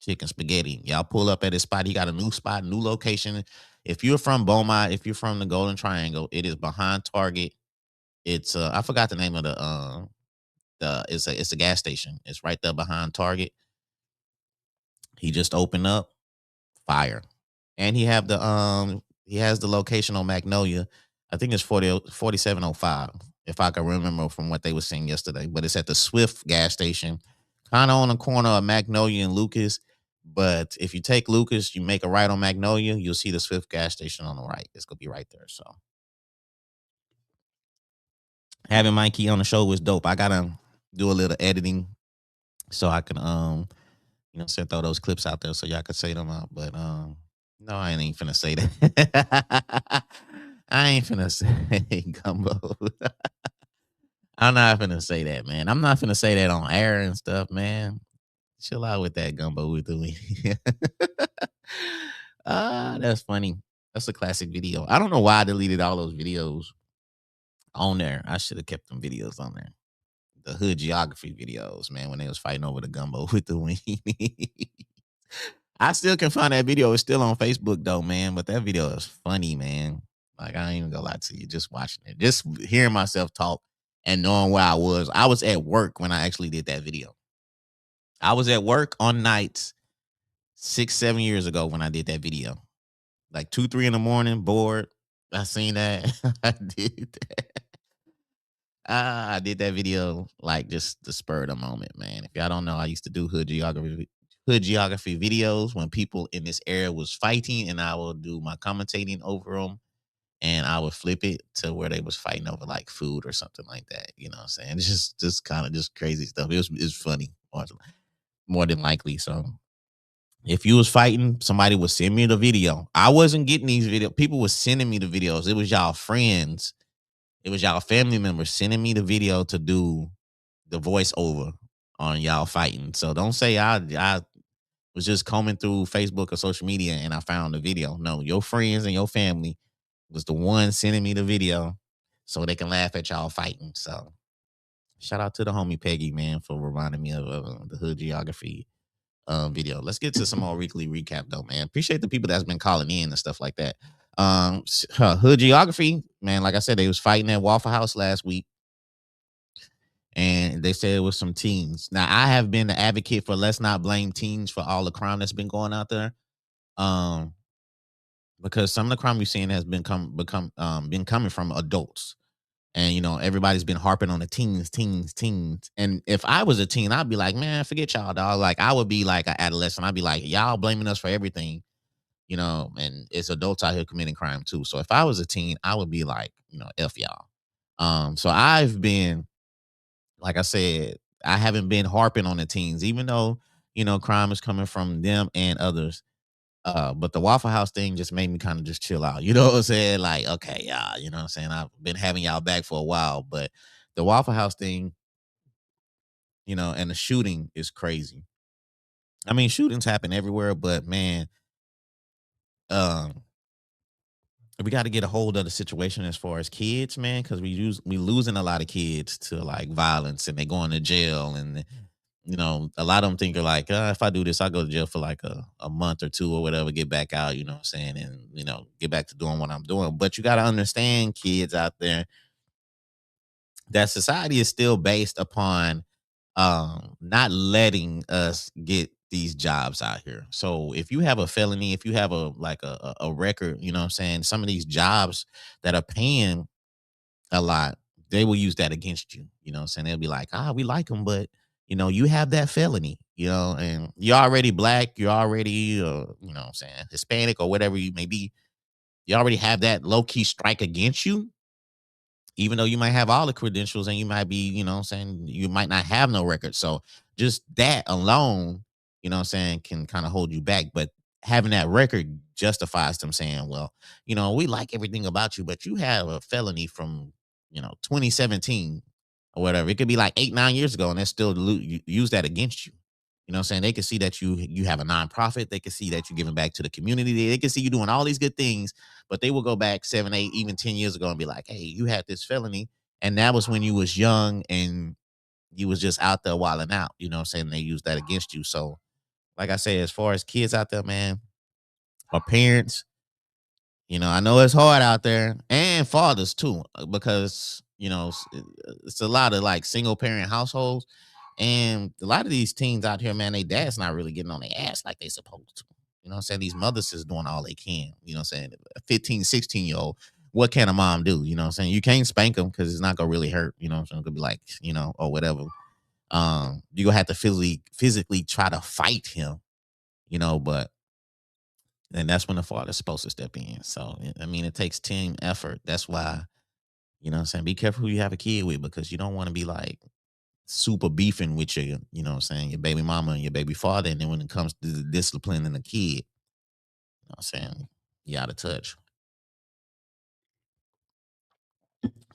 chicken spaghetti. Y'all pull up at his spot. He got a new spot, new location. If you're from Beaumont, if you're from the Golden Triangle, it is behind Target. It's I forgot the name of it's a gas station. It's right there behind Target. He just opened up. Fire. And he has the location on Magnolia. I think it's 4705, if I can remember from what they were saying yesterday. But it's at the Swift gas station, kind of on the corner of Magnolia and Lucas. But if you take Lucas, you make a right on Magnolia, you'll see the Swift gas station on the right. It's gonna be right there. So having Mikey on the show was dope. I gotta do a little editing so I can throw those clips out there so y'all could say them out. But no, I ain't finna say that. I ain't finna say gumbo. I'm not finna say that, man. I'm not finna say that on air and stuff, man. Chill out with that gumbo with me. That's funny. That's a classic video. I don't know why I deleted all those videos on there. I should have kept them videos on there. The hood geography videos, man, when they was fighting over the gumbo with the weenie. I still can find that video. It's still on Facebook though, man. But that video is funny, man. Like I ain't even gonna lie to you. Just watching it, just hearing myself talk and knowing where I was. I was at work when I actually did that video. I was at work on nights 6-7 years ago when I did that video. Like 2-3 in the morning, bored. I seen that. I did that. I did that video like just the spur of the moment, man. If y'all don't know, I used to do hood geography videos when people in this area was fighting, and I will do my commentating over them, and I would flip it to where they was fighting over like food or something like that. You know what I'm saying? It's just kind of just crazy stuff. It's funny more than likely. So if you was fighting, somebody would send me the video. I wasn't getting these videos. People was sending me the videos. It was y'all friends. It was y'all family members sending me the video to do the voiceover on y'all fighting. So don't say I was just combing through Facebook or social media and I found the video. No, your friends and your family was the one sending me the video so they can laugh at y'all fighting. So shout out to the homie Peggy, man, for reminding me of the hood geography video. Let's get to some more weekly recap though, man. Appreciate the people that's been calling in and stuff like that. Hood geography, man, like I said, they was fighting at Waffle House last week. And they said it was some teens. Now, I have been the advocate for let's not blame teens for all the crime that's been going out there. Because some of the crime we've seen has been coming from adults. And, you know, everybody's been harping on the teens. And if I was a teen, I'd be like, man, forget y'all, dog. Like, I would be like an adolescent. I'd be like, y'all blaming us for everything, you know, and it's adults out here committing crime too. So if I was a teen, I would be like, you know, F y'all. So I've been, like I said, I haven't been harping on the teens, even though, you know, crime is coming from them and others. But the Waffle House thing just made me kind of just chill out. You know what I'm saying? Like, okay, yeah, you know what I'm saying? I've been having y'all back for a while, but the Waffle House thing, you know, and the shooting is crazy. I mean, shootings happen everywhere, but man, um, we got to get a hold of the situation as far as kids, man, because we losing a lot of kids to like violence, and they going to jail, and you know, a lot of them think like, if I do this, I'll go to jail for like a month or two or whatever, get back out, you know what I'm saying? And, you know, get back to doing what I'm doing. But you got to understand, kids out there, that society is still based upon not letting us get these jobs out here. So if you have a felony, if you have a record, you know what I'm saying? Some of these jobs that are paying a lot, they will use that against you. You know what I'm saying? They'll be like, we like them, but you know, you have that felony, you know, and you're already black, you're already, you know what I'm saying, Hispanic or whatever you may be. You already have that low key strike against you, even though you might have all the credentials and you might be, you know what I'm saying, you might not have no record. So just that alone, you know what I'm saying, can kind of hold you back. But having that record justifies them saying, well, you know, we like everything about you, but you have a felony from, you know, 2017 or whatever. It could be like 8-9 years ago, and they still use that against you. You know what I'm saying? They can see that you have a nonprofit. They can see that you're giving back to the community. They can see you doing all these good things, but they will go back 7, 8, even 10 years ago and be like, hey, you had this felony. And that was when you was young and you was just out there wilding out. You know what I'm saying? They use that against you. So, like I say, as far as kids out there, man, or parents, you know, I know it's hard out there, and fathers too, because, you know, it's a lot of like single parent households. And a lot of these teens out here, man, they dad's not really getting on their ass like they supposed to. You know what I'm saying? These mothers is doing all they can. You know what I'm saying? A 15, 16-year-old, what can a mom do? You know what I'm saying? You can't spank them because it's not going to really hurt. You know what I'm saying? It could be like, you know, or whatever. You're going to have to physically try to fight him, you know, and that's when the father's supposed to step in. So, I mean, it takes team effort. That's why, you know what I'm saying, be careful who you have a kid with, because you don't want to be like super beefing with your, you know what I'm saying, your baby mama and your baby father. And then when it comes to the discipline and the kid, you know what I'm saying, you out of touch.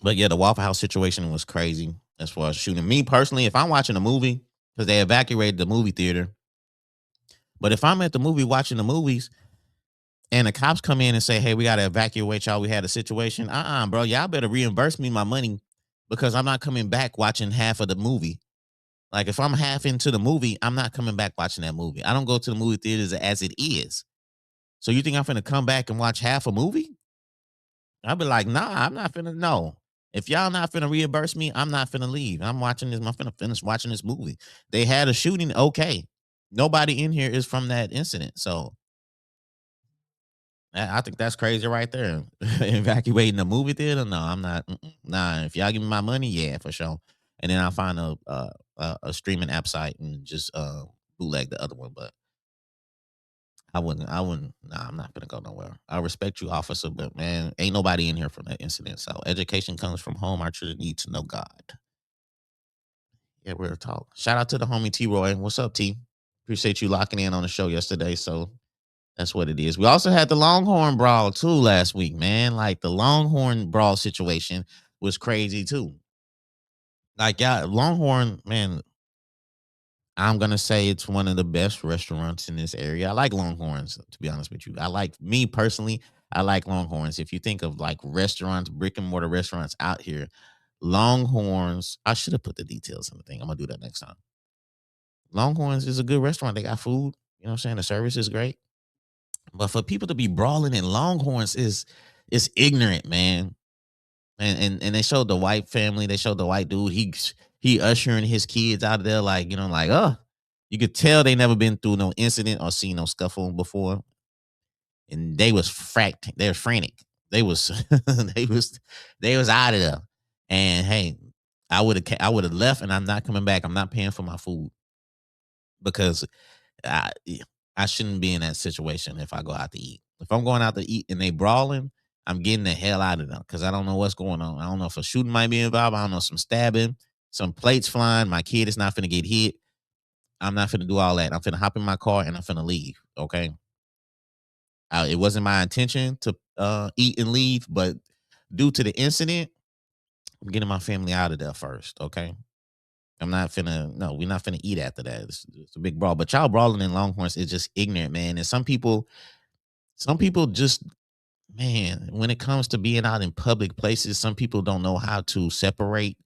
But yeah, the Waffle House situation was crazy as far as shooting. Me personally, if I'm watching a movie, because they evacuated the movie theater, but if I'm at the movie watching the movies and the cops come in and say, hey, we got to evacuate y'all, we had a situation, bro, y'all better reimburse me my money, because I'm not coming back watching half of the movie. Like if I'm half into the movie, I'm not coming back watching that movie. I don't go to the movie theaters as it is. So you think I'm finna come back and watch half a movie? I'll be like, nah, I'm not finna. No, if y'all not finna reimburse me, I'm not finna leave. I'm watching this. I'm finna finish watching this movie. They had a shooting. Okay, nobody in here is from that incident, so I think that's crazy right there. Evacuating the movie theater? No, I'm not. Nah, if y'all give me my money, yeah, for sure. And then I'll find a streaming app site and just bootleg the other one. But I wouldn't. Nah, I'm not gonna go nowhere. I respect you, officer, but man, ain't nobody in here from that incident. So education comes from home. Our children need to know God. Yeah, we're a talk. Shout out to the homie T Roy. What's up, T? Appreciate you locking in on the show yesterday. So that's what it is. We also had the Longhorn brawl too last week, man. Like the Longhorn brawl situation was crazy too. Like, yeah, Longhorn, man, I'm gonna say it's one of the best restaurants in this area. I like Longhorns, to be honest with you. I like me personally, I like Longhorns. If you think of like restaurants, brick and mortar restaurants out here, Longhorns, I should have put the details in the thing. I'm gonna do that next time. Longhorns is a good restaurant. They got food, you know what I'm saying? The service is great. But for people to be brawling in Longhorns is ignorant, man. And they showed the white family, they showed the white dude, he ushering his kids out of there like, you know, like, you could tell they never been through no incident or seen no scuffle before. And they was they were frantic. They was they was out of there. And hey, I would have left and I'm not coming back. I'm not paying for my food because I I shouldn't be in that situation if I go out to eat. If I'm going out to eat and they brawling, I'm getting the hell out of them because I don't know what's going on. I don't know if a shooting might be involved. I don't know, some stabbing, some plates flying. My kid is not finna get hit. I'm not finna do all that. I'm finna hop in my car and I'm finna leave. Okay. It wasn't my intention to eat and leave, but due to the incident, I'm getting my family out of there first. Okay. I'm not finna, no, we're not finna eat after that. It's a big brawl. But y'all brawling in Longhorns is just ignorant, man. And some people just, man, when it comes to being out in public places, some people don't know how to separate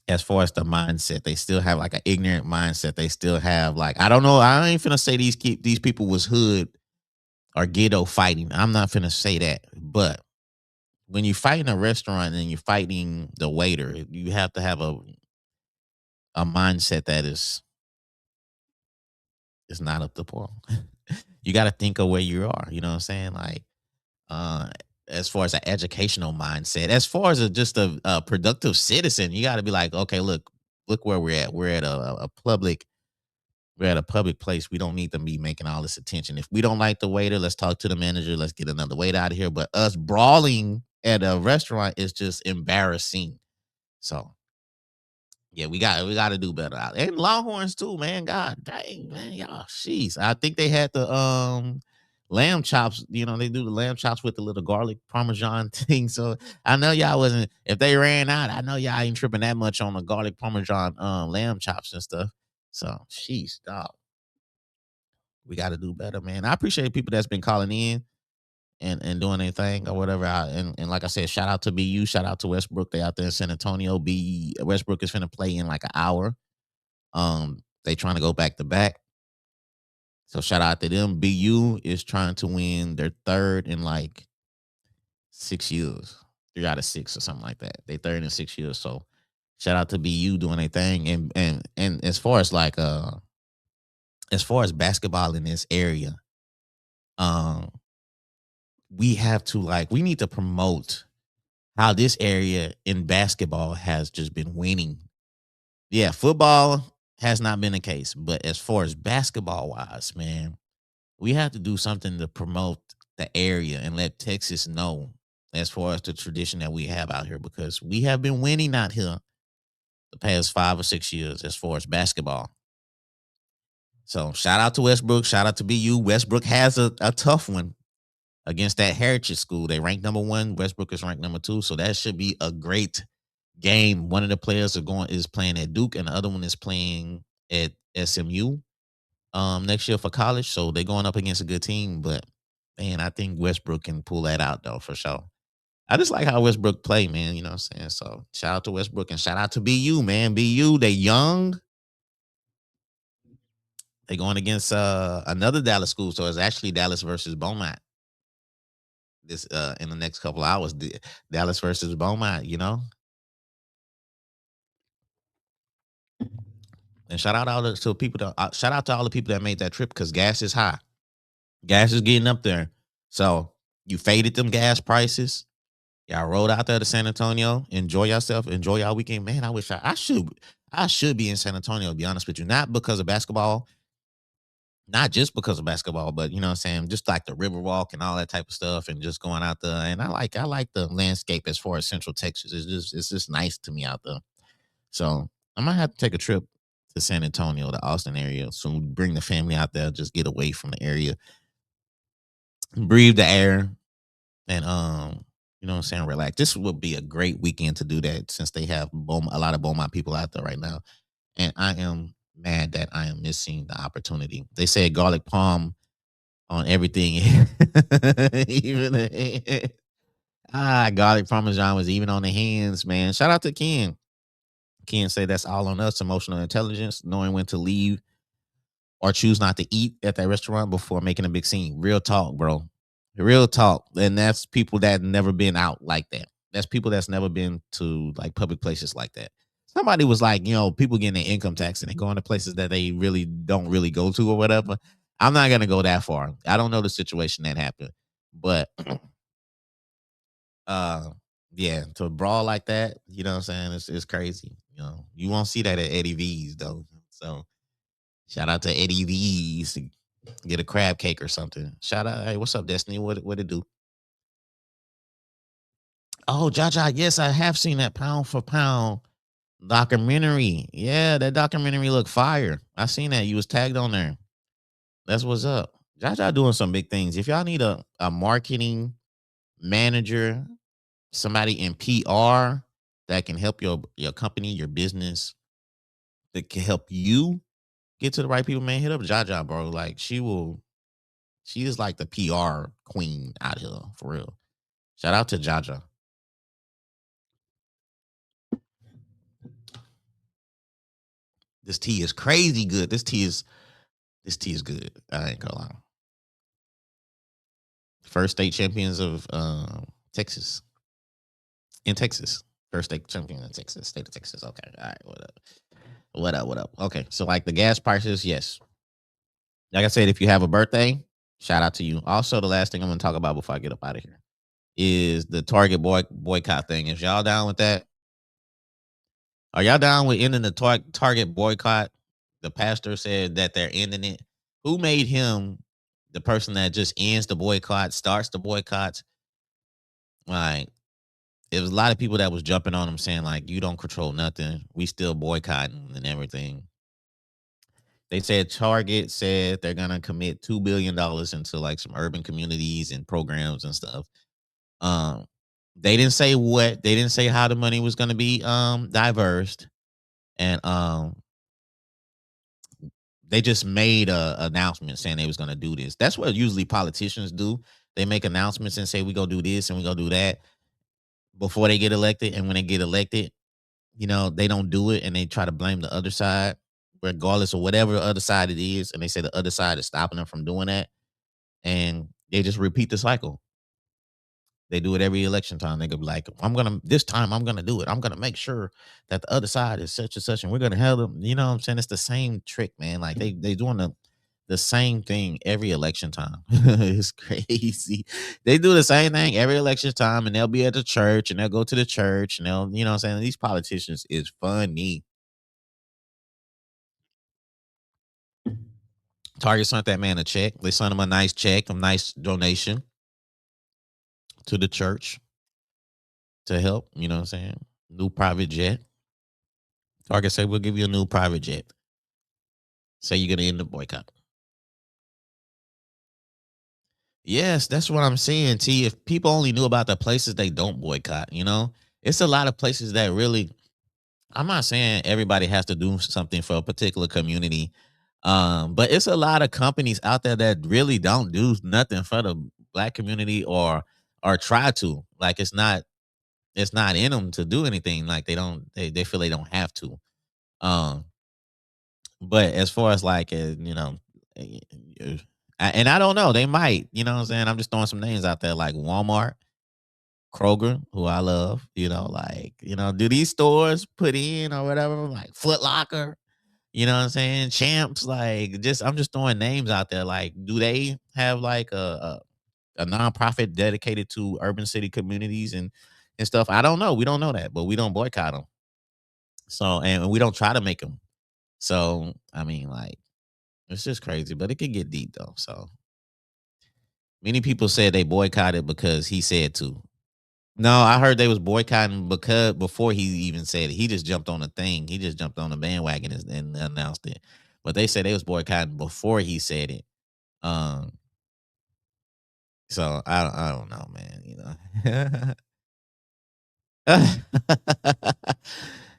as far as the mindset. They still have like an ignorant mindset. They still have like, I don't know. I ain't finna say these people was hood or ghetto fighting. I'm not finna say that. But when you fight in a restaurant and you're fighting the waiter, you have to have a mindset that is not up to par. You got to think of where you are. You know what I'm saying? Like, uh, as far as an educational mindset, as far as just a productive citizen, you got to be like, okay, look where we're at. We're at a public. We're at a public place. We don't need to be making all this attention. If we don't like the waiter, let's talk to the manager. Let's get another waiter out of here. But us brawling at a restaurant is just embarrassing. So yeah, we got to do better out. And Longhorns too, man. God dang, man, y'all, jeez. I think they had the lamb chops. You know, they do the lamb chops with the little garlic parmesan thing. So I know y'all wasn't. If they ran out, I know y'all ain't tripping that much on the garlic parmesan lamb chops and stuff. So jeez, dog. We got to do better, man. I appreciate people that's been calling in and doing anything or whatever. And like I said, shout out to BU, shout out to Westbrook. They out there in San Antonio. Westbrook is finna play in like an hour. They trying to go back to back. So shout out to them. BU is trying to win their third in like 6 years. 3 out of 6 or something like that. They third in 6 years. So shout out to BU doing their thing. And as far as like as far as basketball in this area, we have to we need to promote how this area in basketball has just been winning. Yeah, football has not been the case, but as far as basketball wise, man, we have to do something to promote the area and let Texas know as far as the tradition that we have out here, because we have been winning out here the past 5 or 6 years as far as basketball. So shout out to Westbrook, shout out to BU. Westbrook has a tough one against that Heritage School. They ranked number 1. Westbrook is ranked number 2. So that should be a great game. One of the players is playing at Duke, and the other one is playing at SMU next year for college. So they're going up against a good team. But man, I think Westbrook can pull that out though for sure. I just like how Westbrook play, man. You know what I'm saying? So shout out to Westbrook and shout out to BU, man. BU, they young. They going against another Dallas school, so it's actually Dallas versus Beaumont. This in the next couple of hours, Dallas versus Beaumont. You know, and shout out all the to people. Shout out to all the people that made that trip because gas is high. Gas is getting up there. So you faded them gas prices. Y'all rode out there to San Antonio. Enjoy yourself. Enjoy y'all weekend. Man, I wish I should be in San Antonio, to be honest with you. Not because of basketball, not just because of basketball, but you know what I'm saying, just like the Riverwalk and all that type of stuff and just going out there. And I like the landscape as far as Central Texas. It's just nice to me out there. So I might have to take a trip to San Antonio, the Austin area. So bring the family out there, just get away from the area, breathe the air, and you know what I'm saying, relax. This would be a great weekend to do that since they have a lot of Beaumont people out there right now. And I am mad that I am missing the opportunity. They said garlic palm on everything. Even garlic parmesan was even on the hands, man. Shout out to Ken. Ken say that's all on us, emotional intelligence, knowing when to leave or choose not to eat at that restaurant before making a big scene. Real talk, bro. Real talk. And that's people that never been out like that. That's people that's never been to like public places like that. Somebody was like, you know, people getting their income tax and they going to places that they really don't really go to or whatever. I'm not gonna go that far. I don't know the situation that happened, but yeah, to brawl like that, you know what I'm saying? It's crazy. You know, you won't see that at Eddie V's though. So shout out to Eddie V's to get a crab cake or something. Shout out, hey, what's up, Destiny? What it do? Oh, Jaja, yes, I have seen that pound for pound documentary. Yeah, that documentary looked fire. I seen that. You was tagged on there. That's what's up. Jaja doing some big things. If y'all need a marketing manager, somebody in PR that can help your company, your business, that can help you get to the right people, man, hit up Jaja, bro. Like she is like the PR queen out here for real. Shout out to Jaja. This tea is crazy good. This tea is good. I ain't gonna lie. First state champions of Texas. In Texas. First state champion in Texas. State of Texas. Okay. All right. What up? Okay. So like the gas prices, yes. Like I said, if you have a birthday, shout out to you. Also, the last thing I'm gonna talk about before I get up out of here is the Target boycott thing. If y'all down with that, are y'all down with ending the Target boycott? The pastor said that they're ending it. Who made him the person that just ends the boycott, starts the boycotts? Like, it was a lot of people that was jumping on him saying, like, you don't control nothing. We still boycotting and everything. They said Target said they're going to commit $2 billion into like some urban communities and programs and stuff. They didn't say what, they didn't say how the money was going to be diversed. And they just made a announcement saying they was going to do this. That's what usually politicians do. They make announcements and say we go do this and we go do that before they get elected. And when they get elected, you know, they don't do it and they try to blame the other side, regardless of whatever other side it is. And they say the other side is stopping them from doing that. And they just repeat the cycle. They do it every election time. They could be like, this time I'm gonna do it. I'm gonna make sure that the other side is such and such, and we're gonna have them. You know what I'm saying? It's the same trick, man. Like they doing the same thing every election time. It's crazy. They do the same thing every election time, and they'll be at the church and they'll go to the church and they'll, you know what I'm saying? These politicians is funny. Target sent that man a check. They sent him a nice check, a nice donation to the church to help, you know what I'm saying? New private jet. Target said, we'll give you a new private jet. Say you're going to end the boycott. Yes, that's what I'm saying, T. If people only knew about the places they don't boycott, you know? It's a lot of places that really, I'm not saying everybody has to do something for a particular community, but it's a lot of companies out there that really don't do nothing for the black community or or try to. Like it's not in them to do anything. Like they feel they don't have to. But as far as like you know, and I don't know, they might. You know what I'm saying? I'm just throwing some names out there like Walmart, Kroger, who I love. You know, like do these stores put in or whatever like Foot Locker? You know what I'm saying? Champs, like I'm just throwing names out there. Like, do they have like a nonprofit dedicated to urban city communities and stuff? I don't know. We don't know that, but we don't boycott them. So, and we don't try to make them. So, I mean, like, it's just crazy, but it could get deep though. So, many people said they boycotted because he said to. No, I heard they was boycotting because before he even said it, he just jumped on the thing. He just jumped on the bandwagon and announced it. But they said they was boycotting before he said it. So I don't know, man.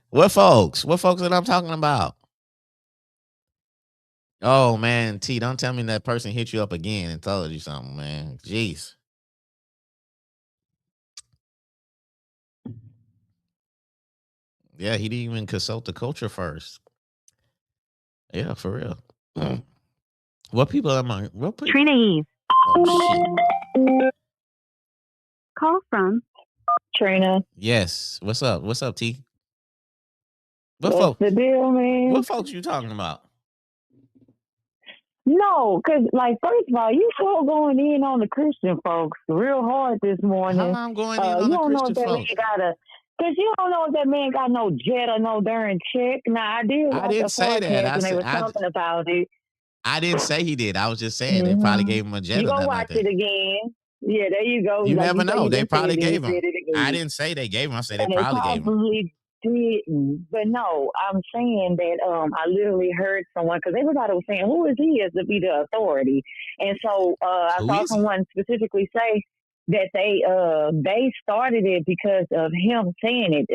What folks that I'm talking about? Oh man, T, don't tell me that person hit you up again and told you something, man. Jeez. Yeah, he didn't even consult the culture first. Yeah, for real. What people am I? Trina Eve. Oh shit. Call from Trina. Yes. What's up? What's up, T? What's the deal, man? What folks you talking about? No, because, like, first of all, you still going in on the Christian folks real hard this morning. How I'm going in on the Christian folks? Because you don't know if that man got no jet or no darn check. Now, I didn't say that. when they were talking about it. I didn't say he did. I was just saying they probably gave him a jet. You go watch it again. Yeah, there you go. You never know. They probably gave him. I didn't say they gave him. I said they probably gave him. Didn't. But no, I'm saying that I literally heard someone, because everybody was saying, who is he as to be the authority? And so I saw someone specifically say that they started it because of him saying it.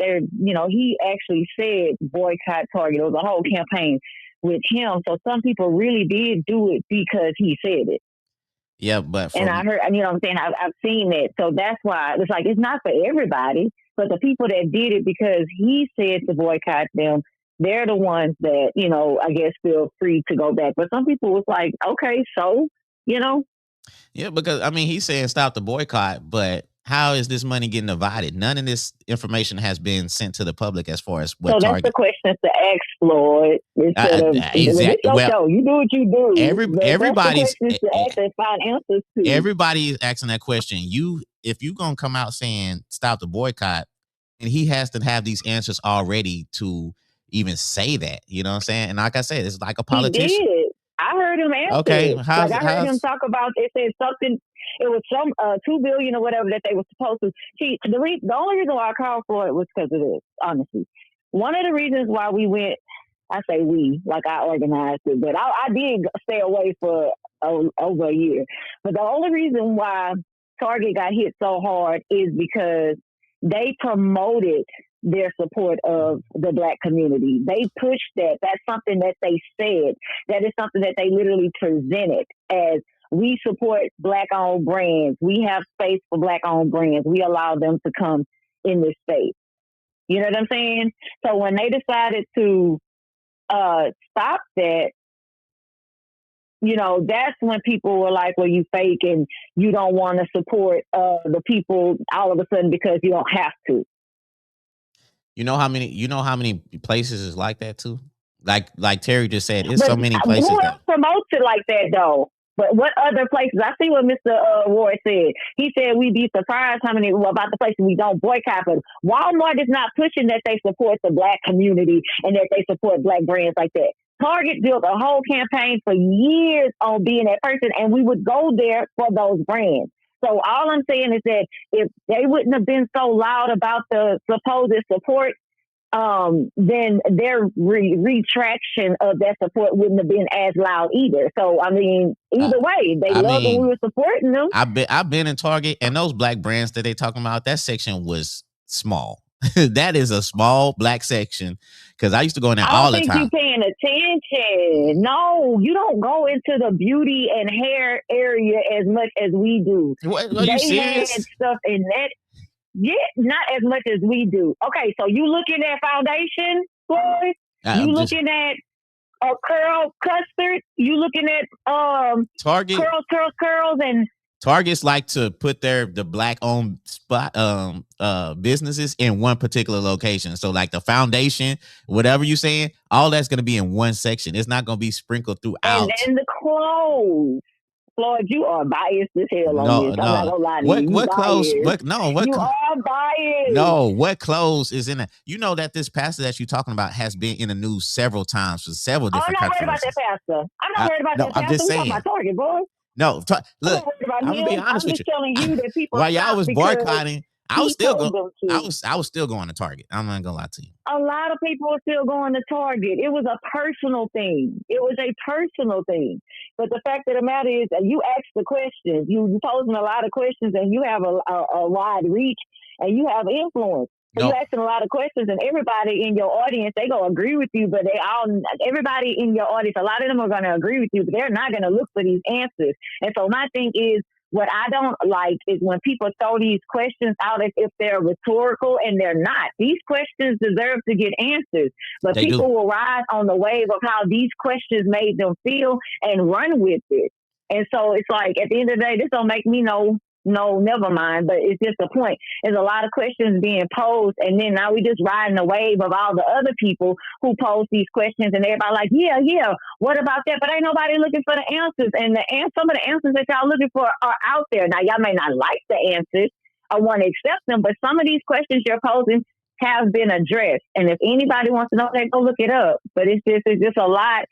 He actually said boycott Target. It was a whole campaign with him. So some people really did do it because he said it. Yeah, but and I heard, you know what I'm saying? I've seen it. So that's why it's like, it's not for everybody, but the people that did it because he said to boycott them, they're the ones that, I guess feel free to go back. But some people was like, okay, so, Yeah, because he's saying stop the boycott, but how is this money getting divided? None of this information has been sent to the public as far as what so Target. That's the questions to ask, Floyd. Exactly. Well, you do what you do. Everybody's that's the questions to ask and find answers to. Everybody is asking that question. If you gonna come out saying stop the boycott, and he has to have these answers already to even say that. You know what I'm saying? And like I said, it's like a politician. He did. I heard him answer. Okay, I heard him talk about. It said something. It was some $2 billion or whatever that they were supposed to. See, the only reason why I called for it was because of this. Honestly, one of the reasons why we went. I say we, like I organized it, but I did stay away for over a year. But the only reason why Target got hit so hard is because they promoted their support of the Black community. They pushed that. That's something that they said. That is something that they literally presented as, we support Black-owned brands. We have space for Black-owned brands. We allow them to come in this space. You know what I'm saying? So when they decided to stop that, that's when people were like, well, you fake and you don't want to support the people all of a sudden because you don't have to. You know how many places is like that too? Like Terry just said, it's so many places. Who else promotes it like that though? But what other places? I see what Mr. Ward said. He said we'd be surprised how many about the places we don't boycott. But Walmart is not pushing that they support the Black community and that they support Black brands like that. Target built a whole campaign for years on being that person, and we would go there for those brands. So all I'm saying is that if they wouldn't have been so loud about the supposed support, then their retraction of that support wouldn't have been as loud either. So, either way, they loved when we were supporting them. I've been in Target, and those Black brands that they talking about, that section was small. That is a small black section because I used to go in there all the time. I don't think you're paying attention. No, you don't go into the beauty and hair area as much as we do. Are you serious? Had stuff in that. Yeah, not as much as we do. Okay, so you looking at foundation, boy? You looking at a curl custard? You looking at Target curls and Targets like to put the black owned spot businesses in one particular location. So like the foundation, whatever you're saying, all that's gonna be in one section. It's not gonna be sprinkled throughout. And then the clothes. Lord, you are biased as hell on this. I'm not gonna lie to you. What clothes? You are biased. No, what clothes is in it? You know that this pastor that you're talking about has been in the news several times for several different I'm not worried about that pastor. I'm not worried about that pastor. I'm just saying. I'm Target, boy. No, look, I'm gonna be honest with you. Telling you that people while y'all was boycotting, I was still going to Target. I'm not gonna lie to you. A lot of people are still going to Target. It was a personal thing. But the fact of the matter is that you ask the questions. You posing a lot of questions, and you have a wide reach, and you have influence. So you asking a lot of questions, and everybody in your audience, they gonna agree with you, but everybody in your audience, a lot of them are gonna agree with you, but they're not gonna look for these answers. And so my thing is, what I don't like is when people throw these questions out as if they're rhetorical, and they're not. These questions deserve to get answers, but people will ride on the wave of how these questions made them feel and run with it. And so it's like, at the end of the day, this don't make me no, never mind. But it's just the point. There's a lot of questions being posed, and then now we just riding the wave of all the other people who pose these questions, and everybody like, yeah, what about that? But ain't nobody looking for the answers, and some of the answers that y'all looking for are out there. Now y'all may not like the answers or want to accept them, but some of these questions you're posing have been addressed. And if anybody wants to know that, go look it up. But it's just a lot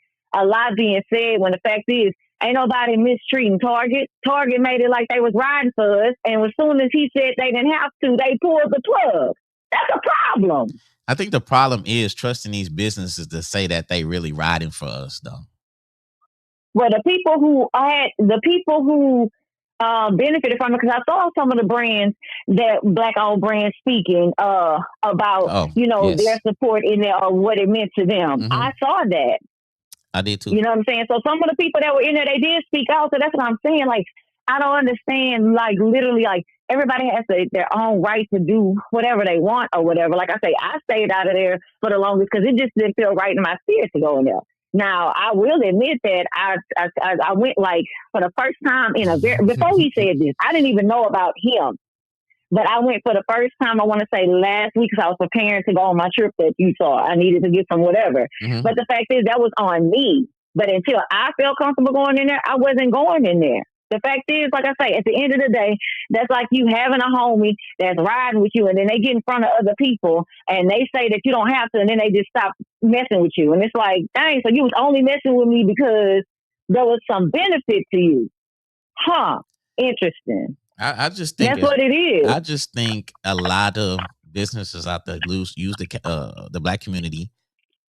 being said when the fact is, ain't nobody mistreating Target. Target made it like they was riding for us, and as soon as he said they didn't have to, they pulled the plug. That's a problem. I think the problem is trusting these businesses to say that they really riding for us, though. Well, the people who benefited from it, because I saw some of the brands, that black-owned brands speaking about their support in there or what it meant to them. Mm-hmm. I saw that. I did too. You know what I'm saying? So some of the people that were in there, they did speak out. So that's what I'm saying. Like, I don't understand, like, literally, like, everybody has their own right to do whatever they want or whatever. Like I say, I stayed out of there for the longest because it just didn't feel right in my spirit to go in there. Now, I will admit that I went, like, for the first time before he said this, I didn't even know about him. But I went for the first time, I want to say last week, because I was preparing to go on my trip that you saw. I needed to get some whatever. Mm-hmm. But the fact is, that was on me. But until I felt comfortable going in there, I wasn't going in there. The fact is, like I say, at the end of the day, that's like you having a homie that's riding with you, and then they get in front of other people, and they say that you don't have to, and then they just stop messing with you. And it's like, dang, so you was only messing with me because there was some benefit to you. Huh. Interesting. I just think that's what it is. I just think a lot of businesses out there use the black community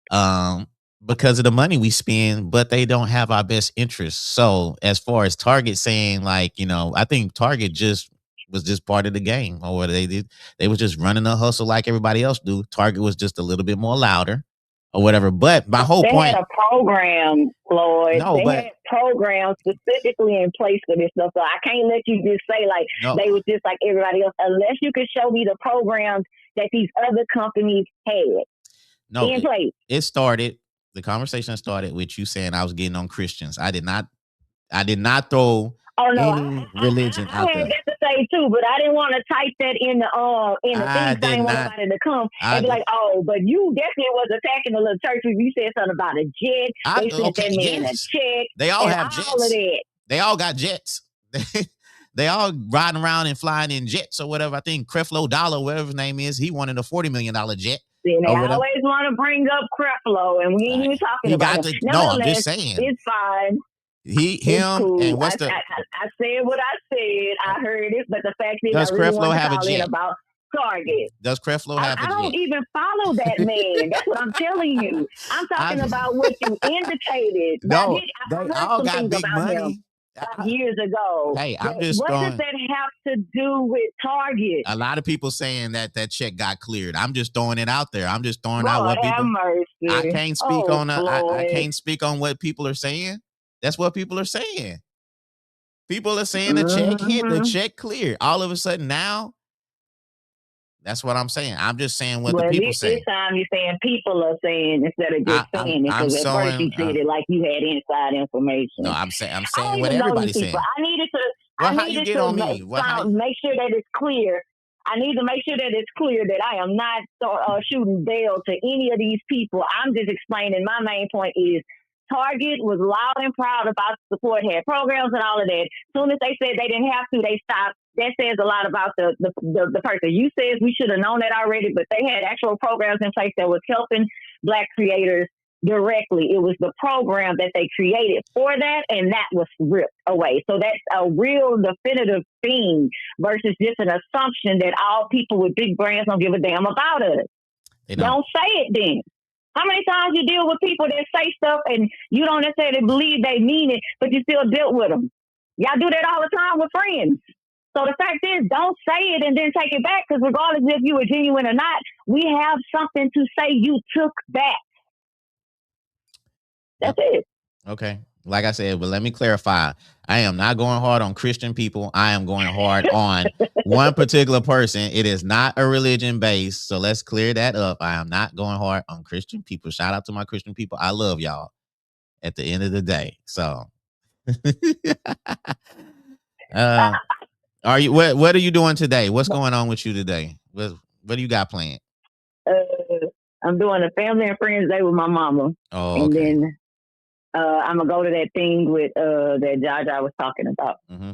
because of the money we spend, but they don't have our best interests. So as far as Target saying, like, I think Target was just part of the game, or what they did. They was just running a hustle like everybody else do. Target was just a little bit more louder or whatever. But my whole point. They had a program, Floyd. Had programs specifically in place for this stuff. So I can't let you just say like they was just like everybody else, unless you can show me the programs that these other companies had in place. The conversation started with you saying I was getting on Christians. I did not throw any religion out there. I had that to say too, but I didn't want to type that in the thing. I didn't want somebody to come and be like, "Oh, but you definitely was attacking the little church when you said something about a jet. They sent that man a check. They all have jets. All of that. They all got jets. They all riding around and flying in jets or whatever. I think Creflo Dollar, whatever his name is, he wanted a $40 million jet. See, they always want to bring up Creflo, and we ain't even talking about it. No, I'm just saying. It's fine. Him, cool. And what's I said what I said. I heard it, but the fact is, does Creflo have a jet? About Target. Does Creflo have a jet? I don't even follow that man. That's what I'm telling you. I'm talking about what you indicated. No, they all got big money. years ago. Hey, I'm just what throwing. does that have to do with Target? A lot of people saying that check got cleared. I'm just throwing it out there. I'm just throwing out Lord what people. have mercy. I can't speak on. I can't speak on what people are saying. That's what people are saying. People are saying the check hit, the check cleared. All of a sudden now. That's what I'm saying. I'm just saying what the people say. This time you're saying people are saying instead of just saying it, because at first you said it like you had inside information. No, I'm saying what everybody's saying. I needed to. Make sure that it's clear. I need to make sure that it's clear that I am not shooting bail to any of these people. I'm just explaining. My main point is Target was loud and proud about the support, had programs and all of that. As soon as they said they didn't have to, they stopped. That says a lot about the person. You said we should have known that already, but they had actual programs in place that was helping Black creators directly. It was the program that they created for that, and that was ripped away. So that's a real definitive thing versus just an assumption that all people with big brands don't give a damn about us. Don't say it then. How many times you deal with people that say stuff and you don't necessarily believe they mean it, but you still dealt with them? Y'all do that all the time with friends. So the fact is, don't say it and then take it back, because regardless if you were genuine or not, we have something to say you took back. That's it. Okay. Like I said, but let me clarify. I am not going hard on Christian people. I am going hard on one particular person. It is not a religion based. So let's clear that up. I am not going hard on Christian people. Shout out to my Christian people. I love y'all at the end of the day. So are you what are you doing today? What's going on with you today? What do you got planned? I'm doing a family and friends day with my mama. Oh, okay. And then I'm gonna go to that thing with that Jaja was talking about. Mm-hmm.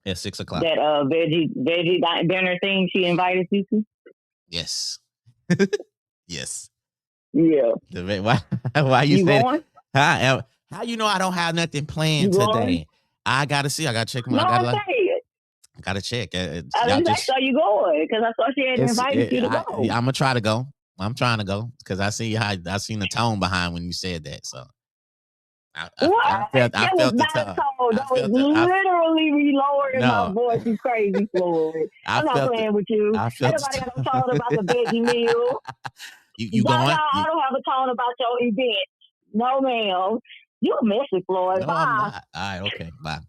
At 6 o'clock. That veggie dinner thing she invited you to. Yes. Yes. Yeah. Why you say going? How you know I don't have nothing planned today? I gotta see. I gotta check my. I gotta check. I saw you going because I saw she had invited you to go. I'm gonna try to go. I'm trying to go because I seen the tone behind when you said that. So I felt the tone. That was literally me lowering my voice. You crazy, Floyd. I'm not playing with you. Everybody got a tone about the veggie meal. You going? I don't have a tone about your event. No, ma'am. You messy, Floyd. No, bye. I'm not. All right, okay, bye.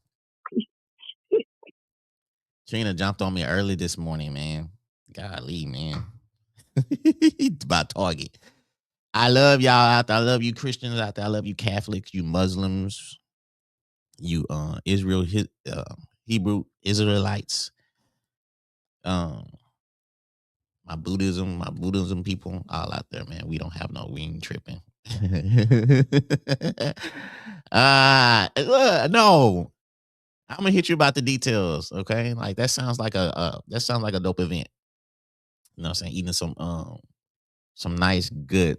Trina jumped on me early this morning, man. Golly, man. About Target. I love y'all out there. I love you Christians out there. I love you Catholics, you Muslims, you Hebrew Israelites, my Buddhism people, all out there, man. We don't have we ain't tripping. No. I'm gonna hit you about the details, okay? Like that sounds like a dope event. You know what I'm saying? Eating some nice, good,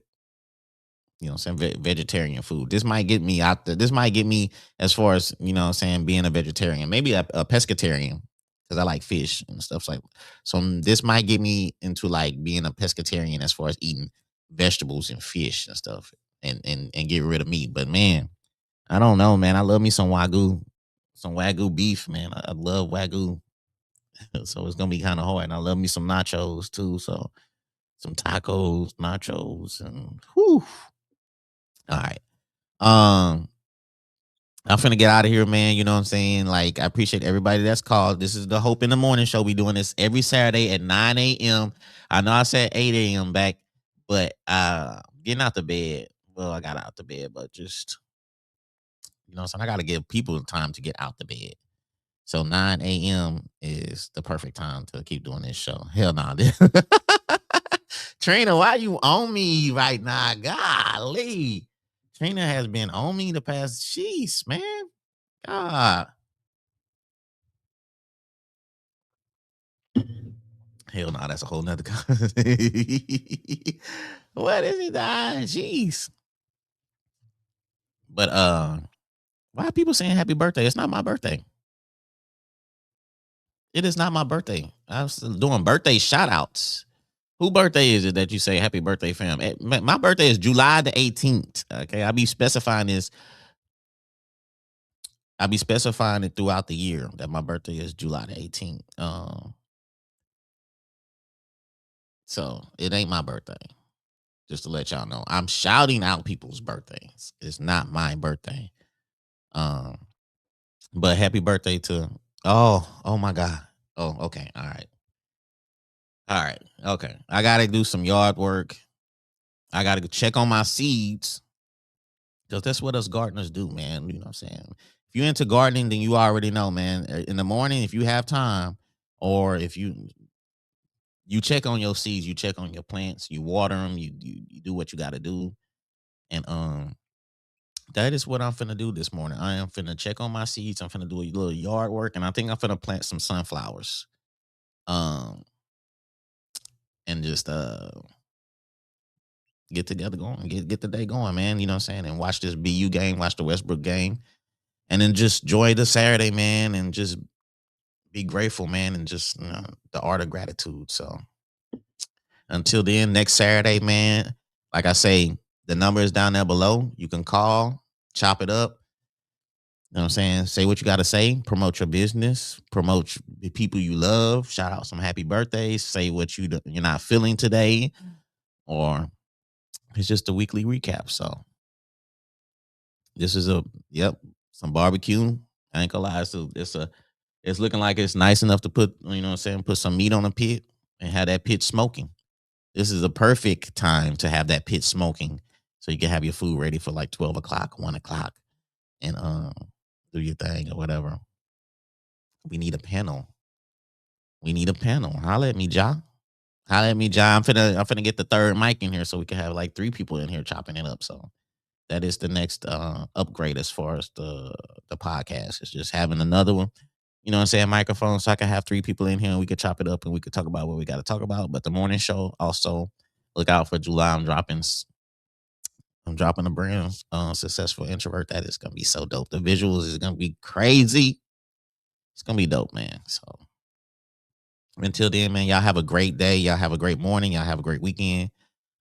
you know what I'm saying, vegetarian food. This might get me out there. This might get me as far as, you know what I'm saying, being a vegetarian. Maybe a pescatarian, because I like fish and stuff like that. So this might get me into like being a pescatarian as far as eating vegetables and fish and stuff and get rid of meat. But man, I don't know, man. I love me some Wagyu beef, man. I love Wagyu. So it's gonna be kind of hard. And I love me some nachos too. So some tacos, nachos, and whew. All right. I'm finna get out of here, man. You know what I'm saying? Like, I appreciate everybody that's called. This is the Hope in the Morning show. We doing this every Saturday at 9 a.m. I know I said 8 a.m. back, but getting out the bed. Well, I got out the bed, but just, you know what I'm saying? I got to give people time to get out the bed. So 9 a.m. is the perfect time to keep doing this show. Hell no. Trina, why you on me right now? Golly. Trina has been on me the past, jeez, man. God. Hell no, that's a whole nother conversation. What is it? Jeez. But why are people saying happy birthday? It's not my birthday. It is not my birthday. I was doing birthday shout outs. Who birthday is it that you say happy birthday, fam? My birthday is July the 18th. Okay, I'll be specifying this I'll be specifying it throughout the year that my birthday is July the 18th. So it ain't my birthday. Just to let y'all know, I'm shouting out people's birthdays. It's not my birthday. But happy birthday to oh my God. Oh, okay. All right. Okay. I gotta do some yard work. I gotta check on my seeds. Because that's what us gardeners do, man. You know what I'm saying? If you're into gardening, then you already know, man. In the morning, if you have time, or if you check on your seeds, you check on your plants, you water them, you do what you got to do, and that is what I'm finna do this morning. I am finna check on my seeds. I'm finna do a little yard work, and I think I'm finna plant some sunflowers, and just get together going, get the day going, man. You know what I'm saying? And watch this BU game, watch the Westbrook game, and then just enjoy the Saturday, man, and just be grateful, man, and just the art of gratitude. So until then, next Saturday, man, like I say, the number is down there below. You can call, chop it up. You know what I'm saying? Say what you got to say. Promote your business. Promote the people you love. Shout out some happy birthdays. Say what you're not feeling today, or it's just a weekly recap. So this is some barbecue. I ain't gonna lie. It's looking like it's nice enough to put, you know what I'm saying, put some meat on a pit and have that pit smoking. This is a perfect time to have that pit smoking, so you can have your food ready for like 12 o'clock, 1 o'clock, and do your thing or whatever. We need a panel. Holla at me, Ja. I'm finna get the third mic in here so we can have like 3 people in here chopping it up. So that is the next upgrade as far as the podcast. It's just having another one, you know what I'm saying, microphone, so I can have 3 people in here and we could chop it up and we could talk about what we got to talk about. But the morning show, also look out for July. I'm dropping a brand successful introvert. That is gonna be so dope. The visuals is gonna be crazy. It's gonna be dope, man. So until then, man, y'all have a great day. Y'all have a great morning. Y'all have a great weekend.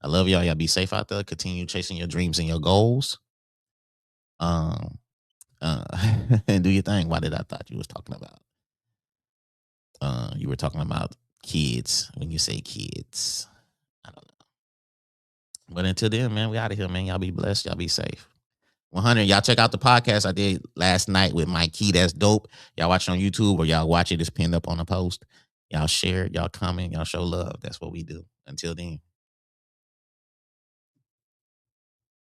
I love y'all. Y'all be safe out there. Continue chasing your dreams and your goals. And do your thing. Why did I thought you was talking about? You were talking about kids when you say kids. I don't know. But until then, man, we out of here, man. Y'all be blessed. Y'all be safe. 100. Y'all check out the podcast I did last night with Mike Key. That's dope. Y'all watch it on YouTube or y'all watch it. It's pinned up on the post. Y'all share it. Y'all comment. Y'all show love. That's what we do. Until then.